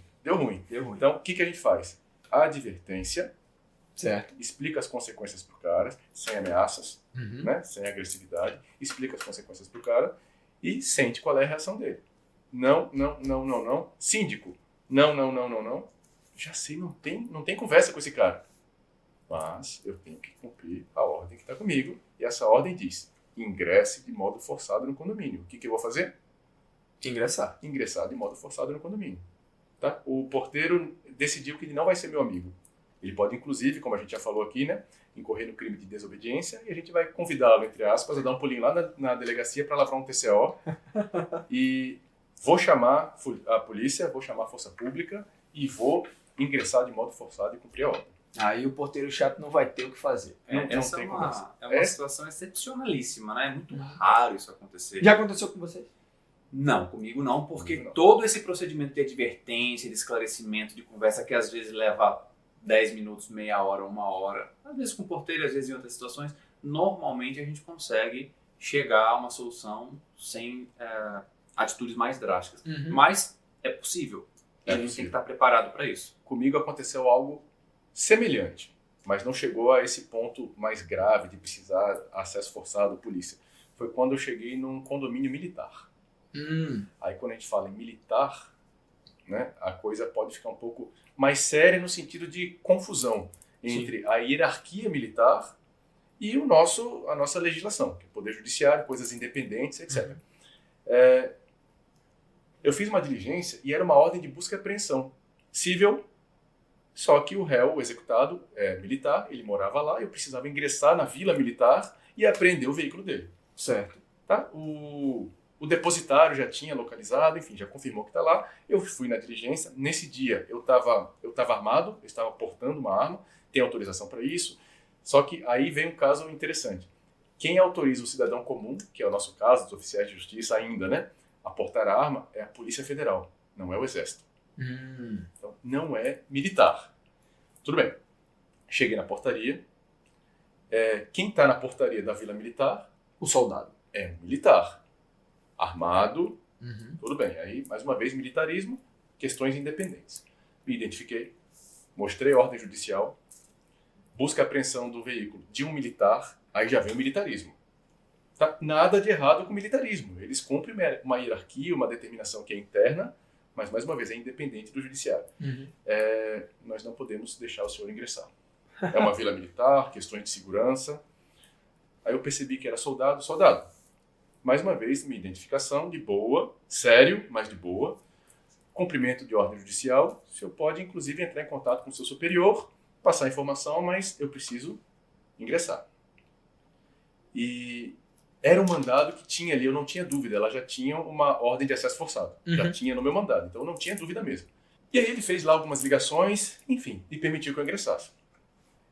Então, o que a gente faz? Advertência, Certo. explica as consequências pro cara, sem ameaças, Uhum. né? Sem agressividade, explica as consequências pro cara e sente qual é a reação dele. Não. Síndico, não. Já sei, não tem conversa com esse cara. Mas eu tenho que cumprir a ordem que está comigo. E essa ordem diz, ingresse de modo forçado no condomínio. O que eu vou fazer? Ingressar. Ingressar de modo forçado no condomínio. Tá? O porteiro decidiu que ele não vai ser meu amigo. Ele pode, inclusive, como a gente já falou aqui, né, incorrer no crime de desobediência e a gente vai convidá-lo, entre aspas, a dar um pulinho lá na delegacia para lavrar um TCO e vou chamar a polícia, vou chamar a força pública e vou ingressar de modo forçado e cumprir a ordem. Aí o porteiro chato não vai ter o que fazer. Não Essa tem é conversa. uma situação excepcionalíssima, né? É muito raro isso acontecer. Já aconteceu com vocês? Não, comigo não, porque Comigo não. todo esse procedimento de advertência, de esclarecimento, de conversa que às vezes leva 10 minutos, meia hora, uma hora, às vezes com o porteiro, às vezes em outras situações, normalmente a gente consegue chegar a uma solução sem atitudes mais drásticas. Uhum. Mas é possível. E É a gente tem possível. que estar preparado para isso. Comigo aconteceu algo semelhante, mas não chegou a esse ponto mais grave de precisar acesso forçado, polícia. Foi quando eu cheguei num condomínio militar. Aí quando a gente fala em militar, né, a coisa pode ficar um pouco mais séria no sentido de confusão entre a hierarquia militar e a nossa legislação, que é o Poder Judiciário, coisas independentes, etc. Eu fiz uma diligência e era uma ordem de busca e apreensão civil, só que o réu, o executado, é militar, ele morava lá, eu precisava ingressar na vila militar e apreender o veículo dele. Certo. Tá? O depositário já tinha localizado, enfim, já confirmou que está lá. Eu fui na diligência. Nesse dia eu estava armado, eu estava portando uma arma, tem autorização para isso. Só que aí vem um caso interessante. Quem autoriza o cidadão comum, que é o nosso caso, dos oficiais de justiça ainda, né, a portar a arma, é a Polícia Federal, não é o Exército. Então, não é militar. Tudo bem. Cheguei na portaria. Quem está na portaria da Vila Militar O soldado. é um militar. Armado, Uhum. tudo bem. Aí, mais uma vez, militarismo, questões independentes. Me identifiquei, mostrei ordem judicial, busca e apreensão do veículo de um militar, aí já vem o militarismo. Tá? Nada de errado com o militarismo. Eles cumprem uma hierarquia, uma determinação que é interna, mas, mais uma vez, é independente do judiciário. Uhum. Nós não podemos deixar o senhor ingressar. É uma vila militar, questões de segurança. Aí eu percebi que era soldado. Mais uma vez, minha identificação de boa, sério, mas de boa. Cumprimento de ordem judicial. O senhor pode, inclusive, entrar em contato com o seu superior, passar a informação, mas eu preciso ingressar. E era um mandado que tinha ali, eu não tinha dúvida, ela já tinha uma ordem de acesso forçado. Já tinha no meu mandado, então eu não tinha dúvida mesmo. E aí ele fez lá algumas ligações, enfim, e permitiu que eu ingressasse.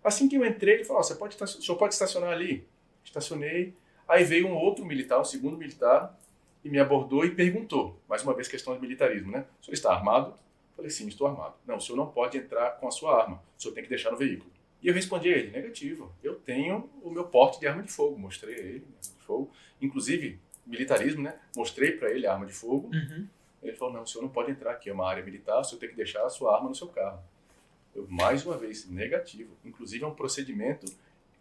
Assim que eu entrei, ele falou, o senhor pode estacionar ali. Estacionei. Aí veio um outro militar, um segundo militar, e me abordou e perguntou, mais uma vez questão de militarismo, né? O senhor está armado? Eu falei, sim, estou armado. Não, o senhor não pode entrar com a sua arma, o senhor tem que deixar no veículo. E eu respondi a ele, negativo, eu tenho o meu porte de arma de fogo, mostrei a ele, arma de fogo, inclusive militarismo, né? Mostrei para ele a arma de fogo. Ele falou, não, o senhor não pode entrar aqui, é uma área militar, o senhor tem que deixar a sua arma no seu carro. Eu, mais uma vez, negativo. Inclusive é um procedimento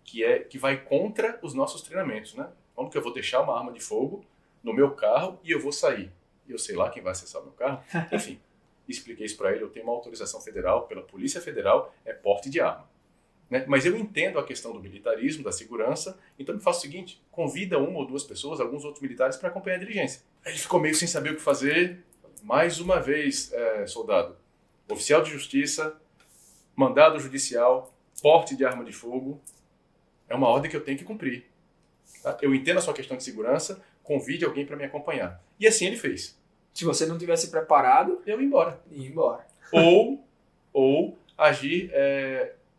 que vai contra os nossos treinamentos, né? Como que eu vou deixar uma arma de fogo no meu carro e eu vou sair? E eu sei lá quem vai acessar o meu carro. Enfim, expliquei isso para ele, eu tenho uma autorização federal pela Polícia Federal, é porte de arma. Né? Mas eu entendo a questão do militarismo, da segurança, então me faço o seguinte, convida uma ou duas pessoas, alguns outros militares, para acompanhar a diligência. Aí ele ficou meio sem saber o que fazer. Mais uma vez, soldado, oficial de justiça, mandado judicial, porte de arma de fogo, é uma ordem que eu tenho que cumprir. Tá? Eu entendo a sua questão de segurança, convide alguém para me acompanhar. E assim ele fez. Se você não tivesse preparado, Eu ia embora. ia embora. Ou agir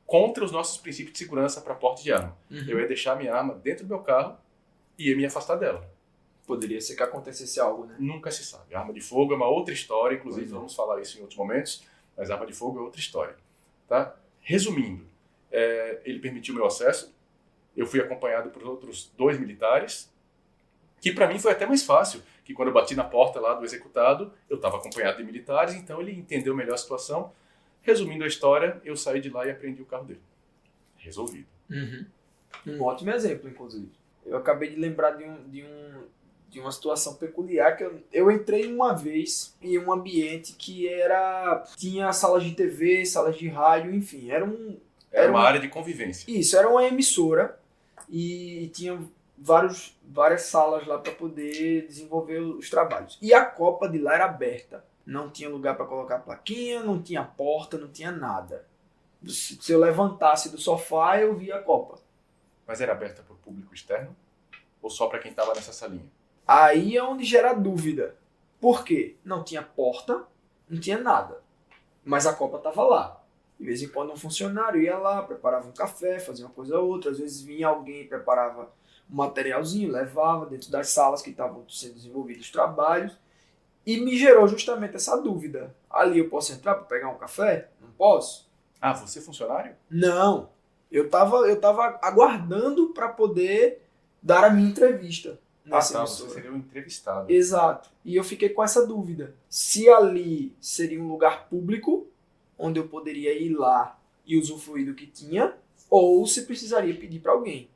contra os nossos princípios de segurança para porte de arma. Eu ia deixar minha arma dentro do meu carro e ia me afastar dela. Poderia ser que acontecesse algo, né? Nunca se sabe. A arma de fogo é uma outra história, inclusive Pois é. vamos falar isso em outros momentos, mas a arma de fogo é outra história. Tá? Resumindo, ele permitiu meu acesso, eu fui acompanhado por outros 2 militares, que para mim foi até mais fácil, que quando eu bati na porta lá do executado, eu estava acompanhado de militares, então ele entendeu melhor a situação. Resumindo a história, eu saí de lá e apreendi o carro dele. Resolvido. Um ótimo exemplo, inclusive. Eu acabei de lembrar de uma situação peculiar que eu entrei uma vez em um ambiente que tinha salas de TV, salas de rádio, enfim, Era uma área de convivência. Isso, era uma emissora e tinha várias salas lá para poder desenvolver os trabalhos. E a copa de lá era aberta. Não tinha lugar para colocar plaquinha, não tinha porta, não tinha nada. Se eu levantasse do sofá, eu via a copa. Mas era aberta para o público externo? Ou só para quem estava nessa salinha? Aí é onde gera dúvida. Por quê? Não tinha porta, não tinha nada. Mas a copa estava lá. De vez em quando um funcionário ia lá, preparava um café, fazia uma coisa ou outra. Às vezes vinha alguém, preparava um materialzinho, levava dentro das salas que estavam sendo desenvolvidos os trabalhos. E me gerou justamente essa dúvida. Ali eu posso entrar para pegar um café? Não posso? Ah, você é funcionário? Não. Eu tava aguardando para poder dar a minha entrevista nessa Você emissora. seria um entrevistado. Exato. E eu fiquei com essa dúvida. Se ali seria um lugar público, onde eu poderia ir lá e usufruir do que tinha, ou se precisaria pedir para alguém.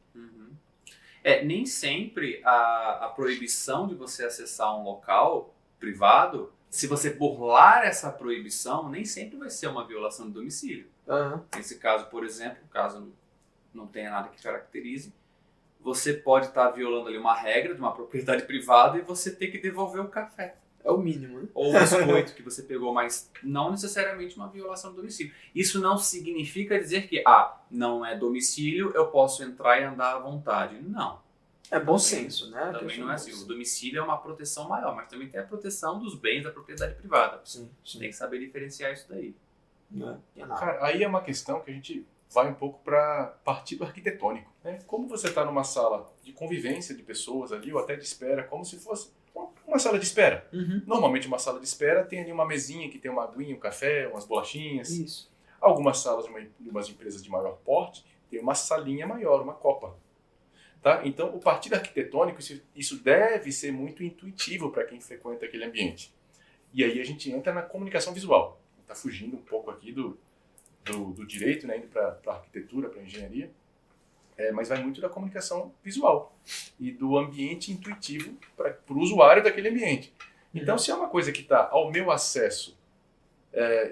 Nem sempre a proibição de você acessar um local privado, se você burlar essa proibição, nem sempre vai ser uma violação de domicílio. Nesse caso, por exemplo, caso não tenha nada que caracterize, você pode estar violando ali uma regra de uma propriedade privada e você ter que devolver o café. É o mínimo, né? Ou o biscoito que você pegou, mas não necessariamente uma violação do domicílio. Isso não significa dizer que, não é domicílio, eu posso entrar e andar à vontade. Não. É bom senso, né? Também não é assim. O domicílio é uma proteção maior, mas também tem a proteção dos bens da propriedade privada. Sim. Tem que saber diferenciar isso daí. Não tinha nada. Cara, aí é uma questão que a gente vai um pouco para partido arquitetônico. Né? Como você está numa sala de convivência de pessoas ali, ou até de espera, como se fosse uma sala de espera. Normalmente uma sala de espera tem ali uma mesinha que tem uma aguinha, um café, umas bolachinhas. Isso. Algumas salas de umas empresas de maior porte tem uma salinha maior, uma copa. Tá? Então, o partido arquitetônico, isso deve ser muito intuitivo para quem frequenta aquele ambiente. E aí a gente entra na comunicação visual. Está fugindo um pouco aqui do direito, né, indo para a arquitetura, para a engenharia, mas vai muito da comunicação visual e do ambiente intuitivo para o usuário daquele ambiente. Então, se é uma coisa que está ao meu acesso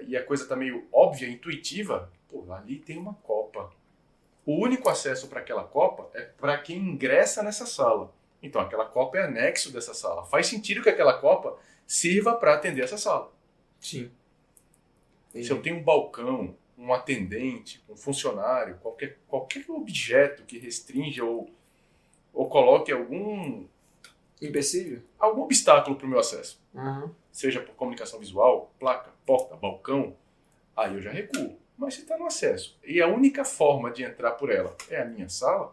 e a coisa está meio óbvia, intuitiva, ali tem uma copa. O único acesso para aquela copa é para quem ingressa nessa sala. Então, aquela copa é anexo dessa sala. Faz sentido que aquela copa sirva para atender essa sala. Sim. Se eu tenho um balcão, um atendente, um funcionário, qualquer objeto que restringe ou coloque algum Empecilho? obstáculo para o meu acesso, seja por comunicação visual, placa, porta, balcão, aí eu já recuo. Mas se está no acesso e a única forma de entrar por ela é a minha sala,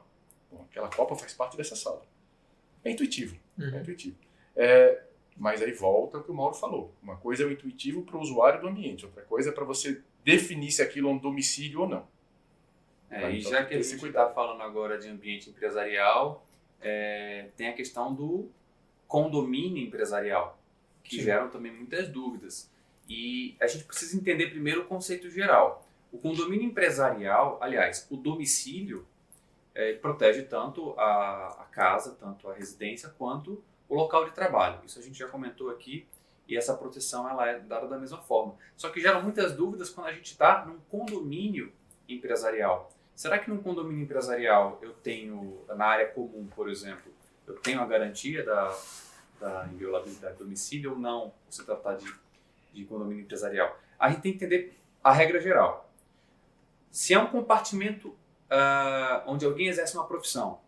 aquela copa faz parte dessa sala. É intuitivo. É intuitivo. Mas aí volta o que o Mauro falou. Uma coisa é o intuitivo para o usuário do ambiente, outra coisa é para você definir se aquilo é um domicílio ou não. E Então, já tem que a se gente cuidar. está falando agora de ambiente empresarial, tem a questão do condomínio empresarial, que Sim. geram também muitas dúvidas. E a gente precisa entender primeiro o conceito geral. O condomínio empresarial, aliás, o domicílio, protege tanto a casa, tanto a residência, quanto o local de trabalho. Isso a gente já comentou aqui, e essa proteção ela é dada da mesma forma. Só que geram muitas dúvidas quando a gente está num condomínio empresarial. Será que num condomínio empresarial eu tenho, na área comum, por exemplo, eu tenho a garantia da inviolabilidade do domicílio ou não, se tratar de condomínio empresarial? A gente tem que entender a regra geral. Se é um compartimento onde alguém exerce uma profissão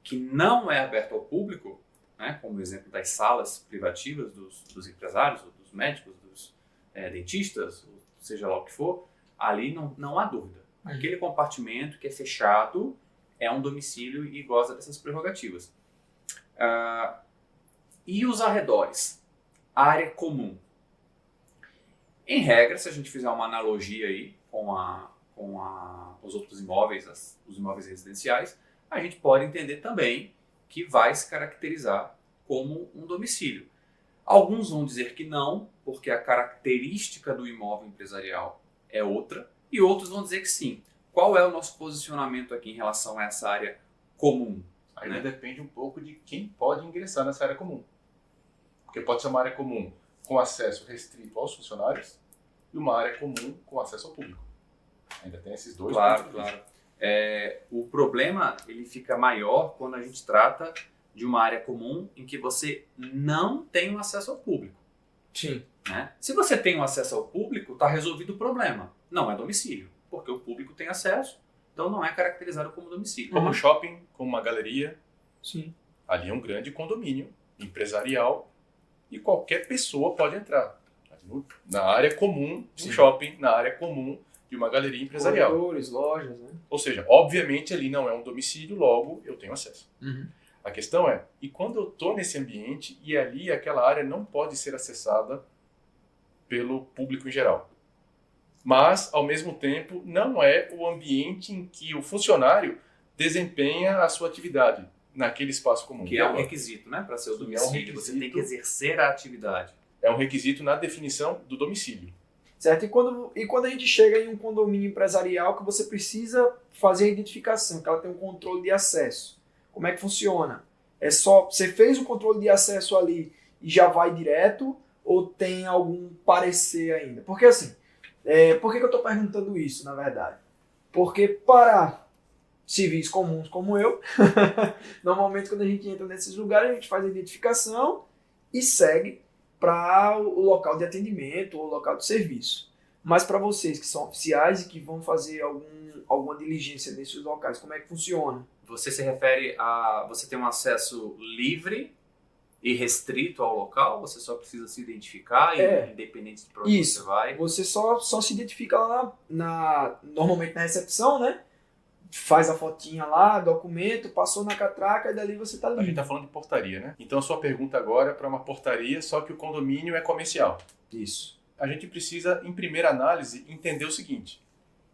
que não é aberta ao público, né, como o exemplo das salas privativas dos empresários, dos médicos, dos dentistas, seja lá o que for, ali não há dúvida. Aquele compartimento que é fechado é um domicílio e goza dessas prerrogativas. E os arredores? Área comum. Em regra, se a gente fizer uma analogia aí com os outros imóveis, os imóveis residenciais, a gente pode entender também que vai se caracterizar como um domicílio. Alguns vão dizer que não, porque a característica do imóvel empresarial é outra, e outros vão dizer que sim. Qual é o nosso posicionamento aqui em relação a essa área comum? Ainda depende um pouco de quem pode ingressar nessa área comum. Porque pode ser uma área comum com acesso restrito aos funcionários e uma área comum com acesso ao público. Ainda tem esses dois pontos de vista. O problema ele fica maior quando a gente trata de uma área comum em que você não tem um acesso ao público. Sim. Né? Se você tem um acesso ao público, está resolvido o problema. Não é domicílio, porque o público tem acesso, então não é caracterizado como domicílio. Como um shopping, como uma galeria, Sim. ali é um grande condomínio empresarial e qualquer pessoa pode entrar. Na área comum de um Sim. shopping, na área comum de uma galeria empresarial. Corredores, lojas, né? Ou seja, obviamente ali não é um domicílio, logo eu tenho acesso. A questão é, e quando eu estou nesse ambiente e ali aquela área não pode ser acessada pelo público em geral. Mas, ao mesmo tempo, não é o ambiente em que o funcionário desempenha a sua atividade naquele espaço comum. Que é um requisito, né, para ser o Que é um domicílio. Você tem requisito. que exercer a atividade. É um requisito na definição do domicílio. Certo? E quando a gente chega em um condomínio empresarial que você precisa fazer a identificação, que ela tem um controle de acesso. Como é que funciona? É só, você fez o controle de acesso ali e já vai direto ou tem algum parecer ainda? Porque assim, por que eu estou perguntando isso, na verdade? Porque para civis comuns como eu, normalmente quando a gente entra nesses lugares, a gente faz a identificação e segue para o local de atendimento ou local de serviço. Mas para vocês que são oficiais e que vão fazer alguma diligência nesses locais, como é que funciona? Você se refere a você ter um acesso livre e restrito ao local? Você só precisa se identificar, independente de para onde Isso. você vai? Você só se identifica lá normalmente na recepção, né? Faz a fotinha lá, documento, passou na catraca e dali você tá A gente livre. está falando de portaria, né? Então a sua pergunta agora é para uma portaria, só que o condomínio é comercial. Isso. A gente precisa, em primeira análise, entender o seguinte: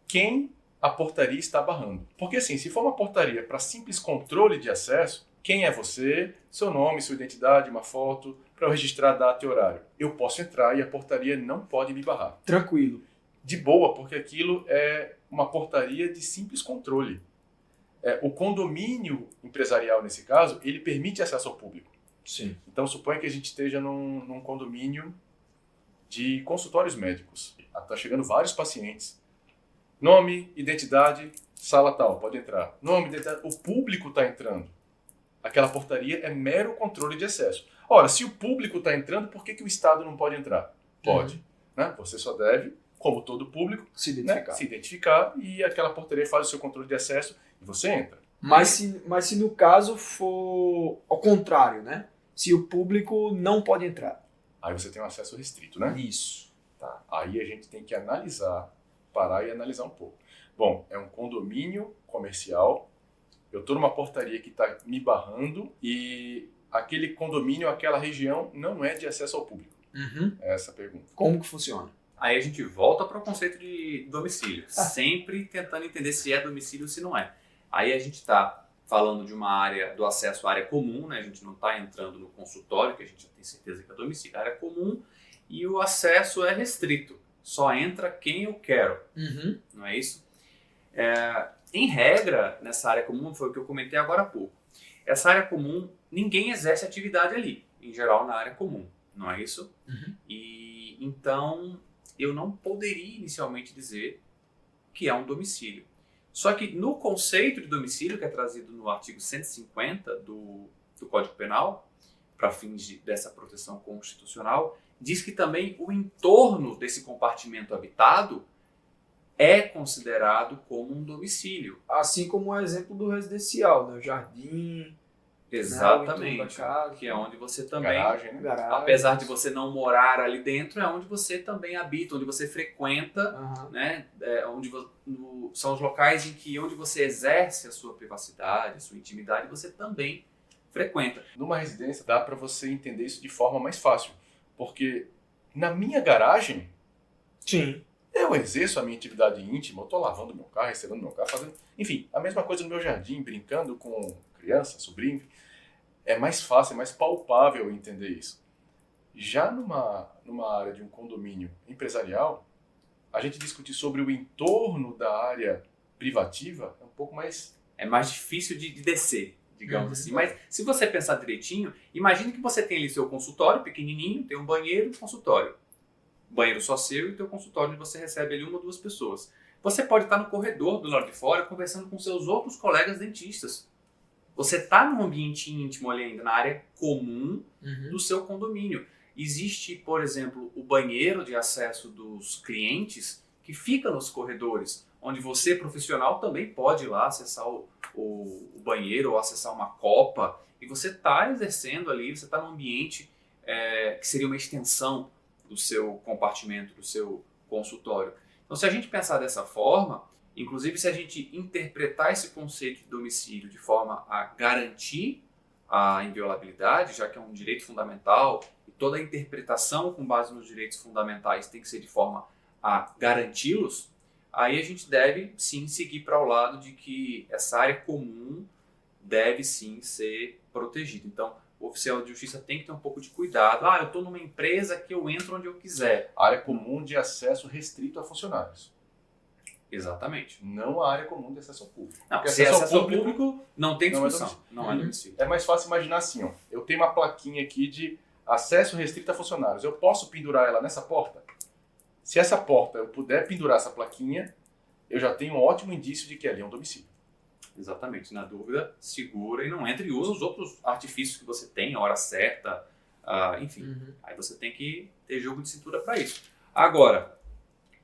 quem a portaria está barrando? Porque assim, se for uma portaria para simples controle de acesso, quem é você, seu nome, sua identidade, uma foto, para eu registrar data e horário, eu posso entrar e a portaria não pode me barrar. Tranquilo. De boa, porque aquilo é uma portaria de simples controle. O condomínio empresarial, nesse caso, ele permite acesso ao público. Sim. Então, suponha que a gente esteja num condomínio de consultórios médicos. Está chegando vários pacientes. Nome, identidade, sala tal, pode entrar. Nome, identidade, o público está entrando. Aquela portaria é mero controle de acesso. Ora, se o público está entrando, por que o Estado não pode entrar? Pode. Né? Você só deve, como todo público, Se né, identificar. se identificar e aquela portaria faz o seu controle de acesso e você entra. Mas se no caso for ao contrário, né? Se o público não pode entrar. Aí você tem um acesso restrito, né? Isso. Tá. Aí a gente tem que analisar, parar e analisar um pouco. Bom, é um condomínio comercial, eu estou numa portaria que está me barrando e aquele condomínio, aquela região não é de acesso ao público. É essa a pergunta. Como que funciona? Aí a gente volta para o conceito de domicílio, sempre tentando entender se é domicílio ou se não é. Aí a gente está falando de uma área, do acesso à área comum, né? A gente não está entrando no consultório, que a gente já tem certeza que é domicílio, é área comum, e o acesso é restrito, só entra quem eu quero, não é isso? Em regra, nessa área comum, foi o que eu comentei agora há pouco, essa área comum, ninguém exerce atividade ali, em geral na área comum, não é isso? E então, eu não poderia inicialmente dizer que é um domicílio. Só que no conceito de domicílio, que é trazido no artigo 150 do Código Penal, para fins dessa proteção constitucional, diz que também o entorno desse compartimento habitado é considerado como um domicílio. Assim como o exemplo do residencial, né? O jardim, Exatamente, né? O entorno da casa, que é onde você também, Garagem, né? garagem. apesar de você não morar ali dentro, é onde você também habita, onde você frequenta, né? São os locais em que onde você exerce a sua privacidade, a sua intimidade, você também frequenta. Numa residência dá para você entender isso de forma mais fácil, porque na minha garagem Sim. eu exerço a minha atividade íntima, eu estou lavando meu carro, recebendo meu carro, fazendo... Enfim, a mesma coisa no meu jardim, brincando com criança, sobrinho. É mais fácil, é mais palpável entender isso. Já numa área de um condomínio empresarial, a gente discutir sobre o entorno da área privativa é um pouco mais... É mais difícil de descer, digamos assim. Mas se você pensar direitinho, imagine que você tem ali seu consultório pequenininho, tem um banheiro e um consultório. Banheiro só seu e teu consultório onde você recebe ali 1 ou 2 pessoas. Você pode estar no corredor do lado de fora conversando com seus outros colegas dentistas. Você está num ambiente íntimo ali ainda, na área comum do seu condomínio. Existe, por exemplo, o banheiro de acesso dos clientes que fica nos corredores, onde você, profissional, também pode ir lá acessar o banheiro ou acessar uma copa. E você está exercendo ali, você está num ambiente que seria uma extensão do seu compartimento, do seu consultório. Então, se a gente pensar dessa forma, inclusive se a gente interpretar esse conceito de domicílio de forma a garantir a inviolabilidade, já que é um direito fundamental, e toda a interpretação com base nos direitos fundamentais tem que ser de forma a garanti-los, aí a gente deve sim seguir para o lado de que essa área comum deve sim ser protegida. Então, o oficial de justiça tem que ter um pouco de cuidado. Eu estou numa empresa que eu entro onde eu quiser. Área comum de acesso restrito a funcionários. Exatamente. Não a área comum de acesso ao público. Não, Porque se acesso ao público, não tem não é discussão. Não é domicílio. É mais fácil imaginar assim, ó. Eu tenho uma plaquinha aqui de acesso restrito a funcionários. Eu posso pendurar ela nessa porta? Se essa porta eu puder pendurar essa plaquinha, eu já tenho um ótimo indício de que ali é um domicílio. Exatamente. Na dúvida, segura e não entra e usa os outros artifícios que você tem, a hora certa, enfim. Aí você tem que ter jogo de cintura para isso. Agora,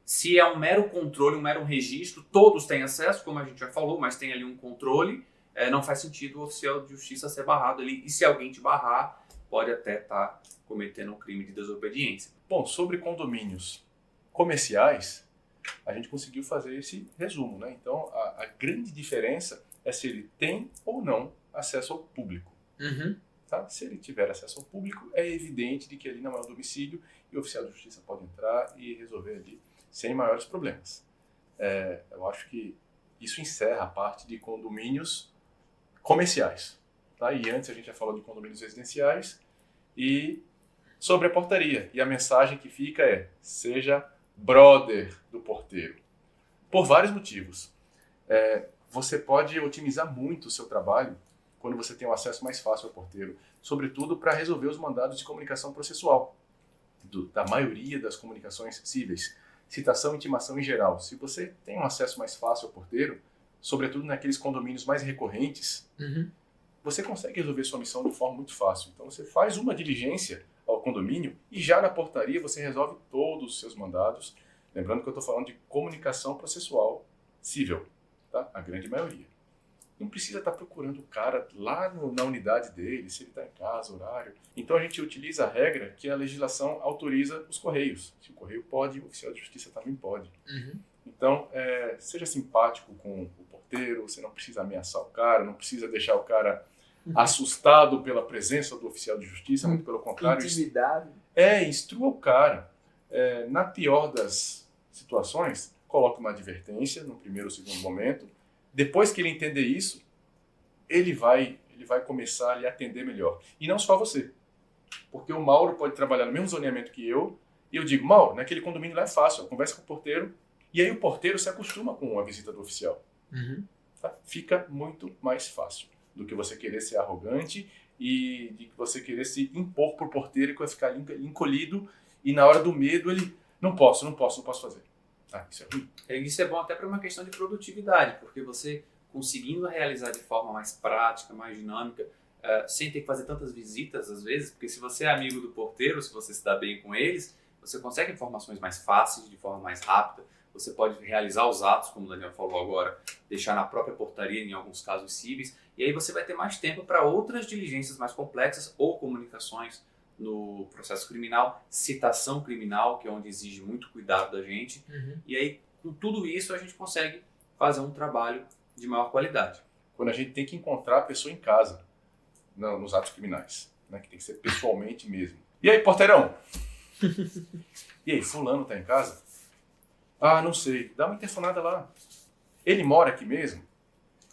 se é um mero controle, um mero registro, todos têm acesso, como a gente já falou, mas tem ali um controle, não faz sentido o oficial de justiça ser barrado ali. E se alguém te barrar, pode até estar cometendo um crime de desobediência. Bom, sobre condomínios comerciais, a gente conseguiu fazer esse resumo, né? Então, a grande diferença é se ele tem ou não acesso ao público. Tá? Se ele tiver acesso ao público, é evidente de que ali não é um domicílio e o oficial de justiça pode entrar e resolver ali sem maiores problemas. Eu acho que isso encerra a parte de condomínios comerciais. Tá? E antes a gente já falou de condomínios residenciais e sobre a portaria. E a mensagem que fica é: seja brother do porteiro. Por vários motivos. Você pode otimizar muito o seu trabalho quando você tem um acesso mais fácil ao porteiro, sobretudo para resolver os mandados de comunicação processual, da maioria das comunicações cíveis. Citação e intimação em geral. Se você tem um acesso mais fácil ao porteiro, sobretudo naqueles condomínios mais recorrentes, você consegue resolver sua missão de forma muito fácil. Então você faz uma diligência ao condomínio e já na portaria você resolve todos os seus mandados. Lembrando que eu estou falando de comunicação processual cível, tá? A grande maioria. Não precisa estar procurando o cara lá na unidade dele, se ele está em casa, horário. Então a gente utiliza a regra que a legislação autoriza os correios. Se o correio pode, o oficial de justiça também pode. Então, seja simpático com o porteiro, você não precisa ameaçar o cara, não precisa deixar o cara assustado pela presença do oficial de justiça, muito pelo contrário. Intimidade. Instrua o cara. na pior das situações, coloque uma advertência no primeiro ou segundo momento. Depois que ele entender isso, ele vai começar a lhe atender melhor. E não só você. Porque o Mauro pode trabalhar no mesmo zoneamento que eu, e eu digo, Mauro, naquele condomínio lá é fácil, conversa com o porteiro, e aí o porteiro se acostuma com a visita do oficial. Tá? Fica muito mais fácil do que você querer ser arrogante e de você querer se impor pro porteiro e ficar encolhido, e na hora do medo ele, não posso fazer. Isso é ruim. Isso é bom até para uma questão de produtividade, porque você conseguindo realizar de forma mais prática, mais dinâmica, sem ter que fazer tantas visitas às vezes, porque se você é amigo do porteiro, se você se dá bem com eles, você consegue informações mais fáceis, de forma mais rápida, você pode realizar os atos, como o Daniel falou agora, deixar na própria portaria, em alguns casos cíveis, e aí você vai ter mais tempo para outras diligências mais complexas ou comunicações no processo criminal, citação criminal, que é onde exige muito cuidado da gente, e aí com tudo isso a gente consegue fazer um trabalho de maior qualidade. Quando a gente tem que encontrar a pessoa em casa, nos atos criminais, né, que tem que ser pessoalmente mesmo. E aí, porteirão? E aí, fulano tá em casa? Ah, não sei. Dá uma interfonada lá. Ele mora aqui mesmo?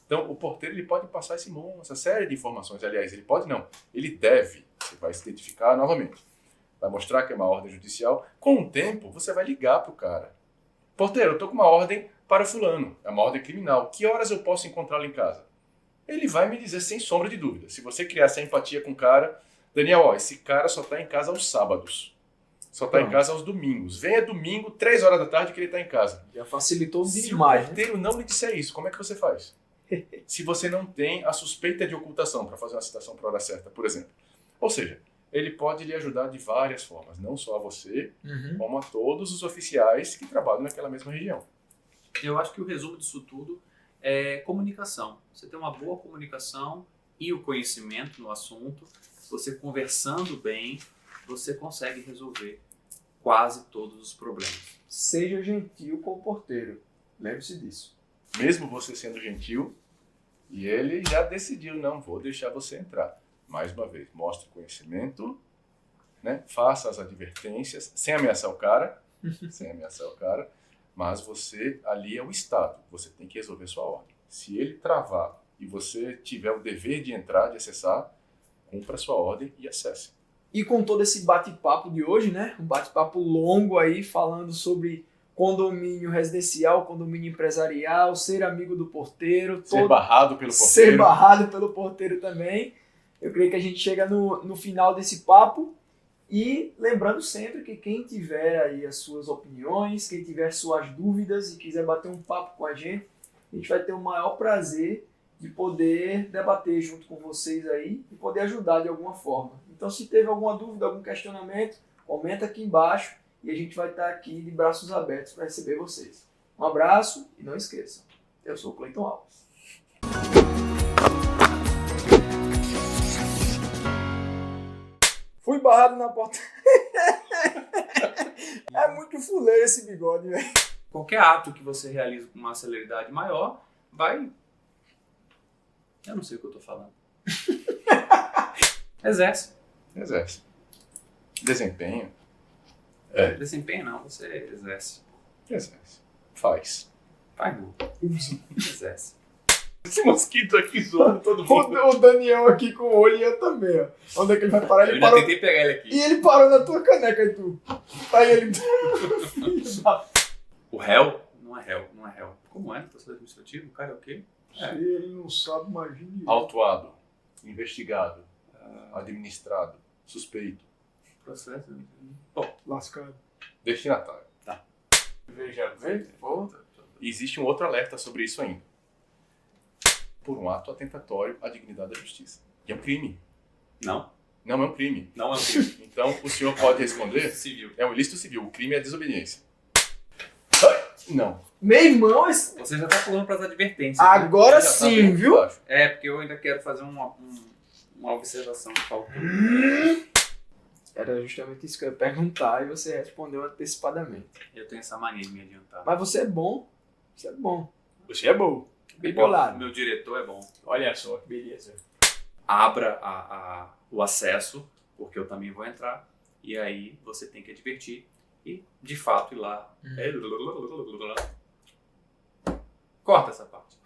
Então, o porteiro ele pode passar essa série de informações. Aliás, ele pode não. Ele deve. Você vai se identificar novamente. Vai mostrar que é uma ordem judicial. Com o tempo, você vai ligar pro cara. Porteiro, eu tô com uma ordem para fulano. É uma ordem criminal. Que horas eu posso encontrá-lo em casa? Ele vai me dizer sem sombra de dúvida. Se você criar essa empatia com o cara, Daniel, esse cara só está em casa aos sábados. Só está em casa aos domingos. Venha domingo, 3 horas da tarde, que ele está em casa. Já facilitou Se demais. o porteiro não lhe disser isso, como é que você faz? Se você não tem a suspeita de ocultação para fazer uma citação para a hora certa, por exemplo. Ou seja, ele pode lhe ajudar de várias formas. Não só a você, como a todos os oficiais que trabalham naquela mesma região. Eu acho que o resumo disso tudo é comunicação. Você tem uma boa comunicação e o conhecimento no assunto, você conversando bem, você consegue resolver quase todos os problemas. Seja gentil com o porteiro. Lembre-se disso. Mesmo você sendo gentil, e ele já decidiu, não vou deixar você entrar. Mais uma vez, mostre conhecimento, né? Faça as advertências, sem ameaçar o cara, mas você ali é o Estado, você tem que resolver sua ordem. Se ele travar e você tiver o dever de entrar, de acessar, cumpra a sua ordem e acesse. E com todo esse bate-papo de hoje, né? Um bate-papo longo aí, falando sobre condomínio residencial, condomínio empresarial, ser amigo do porteiro. Ser barrado pelo porteiro. Ser barrado pelo porteiro também. Eu creio que a gente chega no final desse papo. E lembrando sempre que quem tiver aí as suas opiniões, quem tiver suas dúvidas e quiser bater um papo com a gente vai ter o maior prazer de poder debater junto com vocês aí e poder ajudar de alguma forma. Então, se teve alguma dúvida, algum questionamento, comenta aqui embaixo e a gente vai estar aqui de braços abertos para receber vocês. Um abraço e não esqueçam, eu sou o Cleiton Alves. Fui barrado na porta. É muito fuleiro esse bigode, velho. Qualquer ato que você realiza com uma celeridade maior, vai... Eu não sei o que eu tô falando. Exerce. Desempenho. Desempenho não, você exerce. Faz. Faz não. Exerce. Esse mosquito aqui zoando todo mundo. O Daniel aqui com o olho e eu também, ó. Onde é que ele vai parar? Ele Eu parou... já tentei pegar ele aqui. E ele parou na tua caneca e tu. Aí ele... O réu? Não é réu. Como é? Processo administrativo? O cara é o quê? Se ele não sabe, imagine. Autuado, investigado, administrado, suspeito, Processo. Lascado. destinatário. Tá. Veja bem, existe um outro alerta sobre isso ainda. Por um ato atentatório à dignidade da justiça. E é um crime. Não. Não é um crime. Não é um crime. Então, o senhor pode responder? Civil. É um ilícito civil. O crime é a desobediência. Não. Meu irmão, Você já tá pulando para as advertências. agora Já tá sim, bem viu? baixo. É, porque eu ainda quero fazer uma observação que faltou. Era justamente isso que eu ia perguntar e você respondeu antecipadamente. Eu tenho essa mania de me adiantar. Mas você é bom. Você é bom. Você é bom. Bem bolado. Meu diretor é bom. Olha só, que beleza. Abra o acesso, porque eu também vou entrar. E aí você tem que advertir e, de fato, ir lá. Corta essa parte.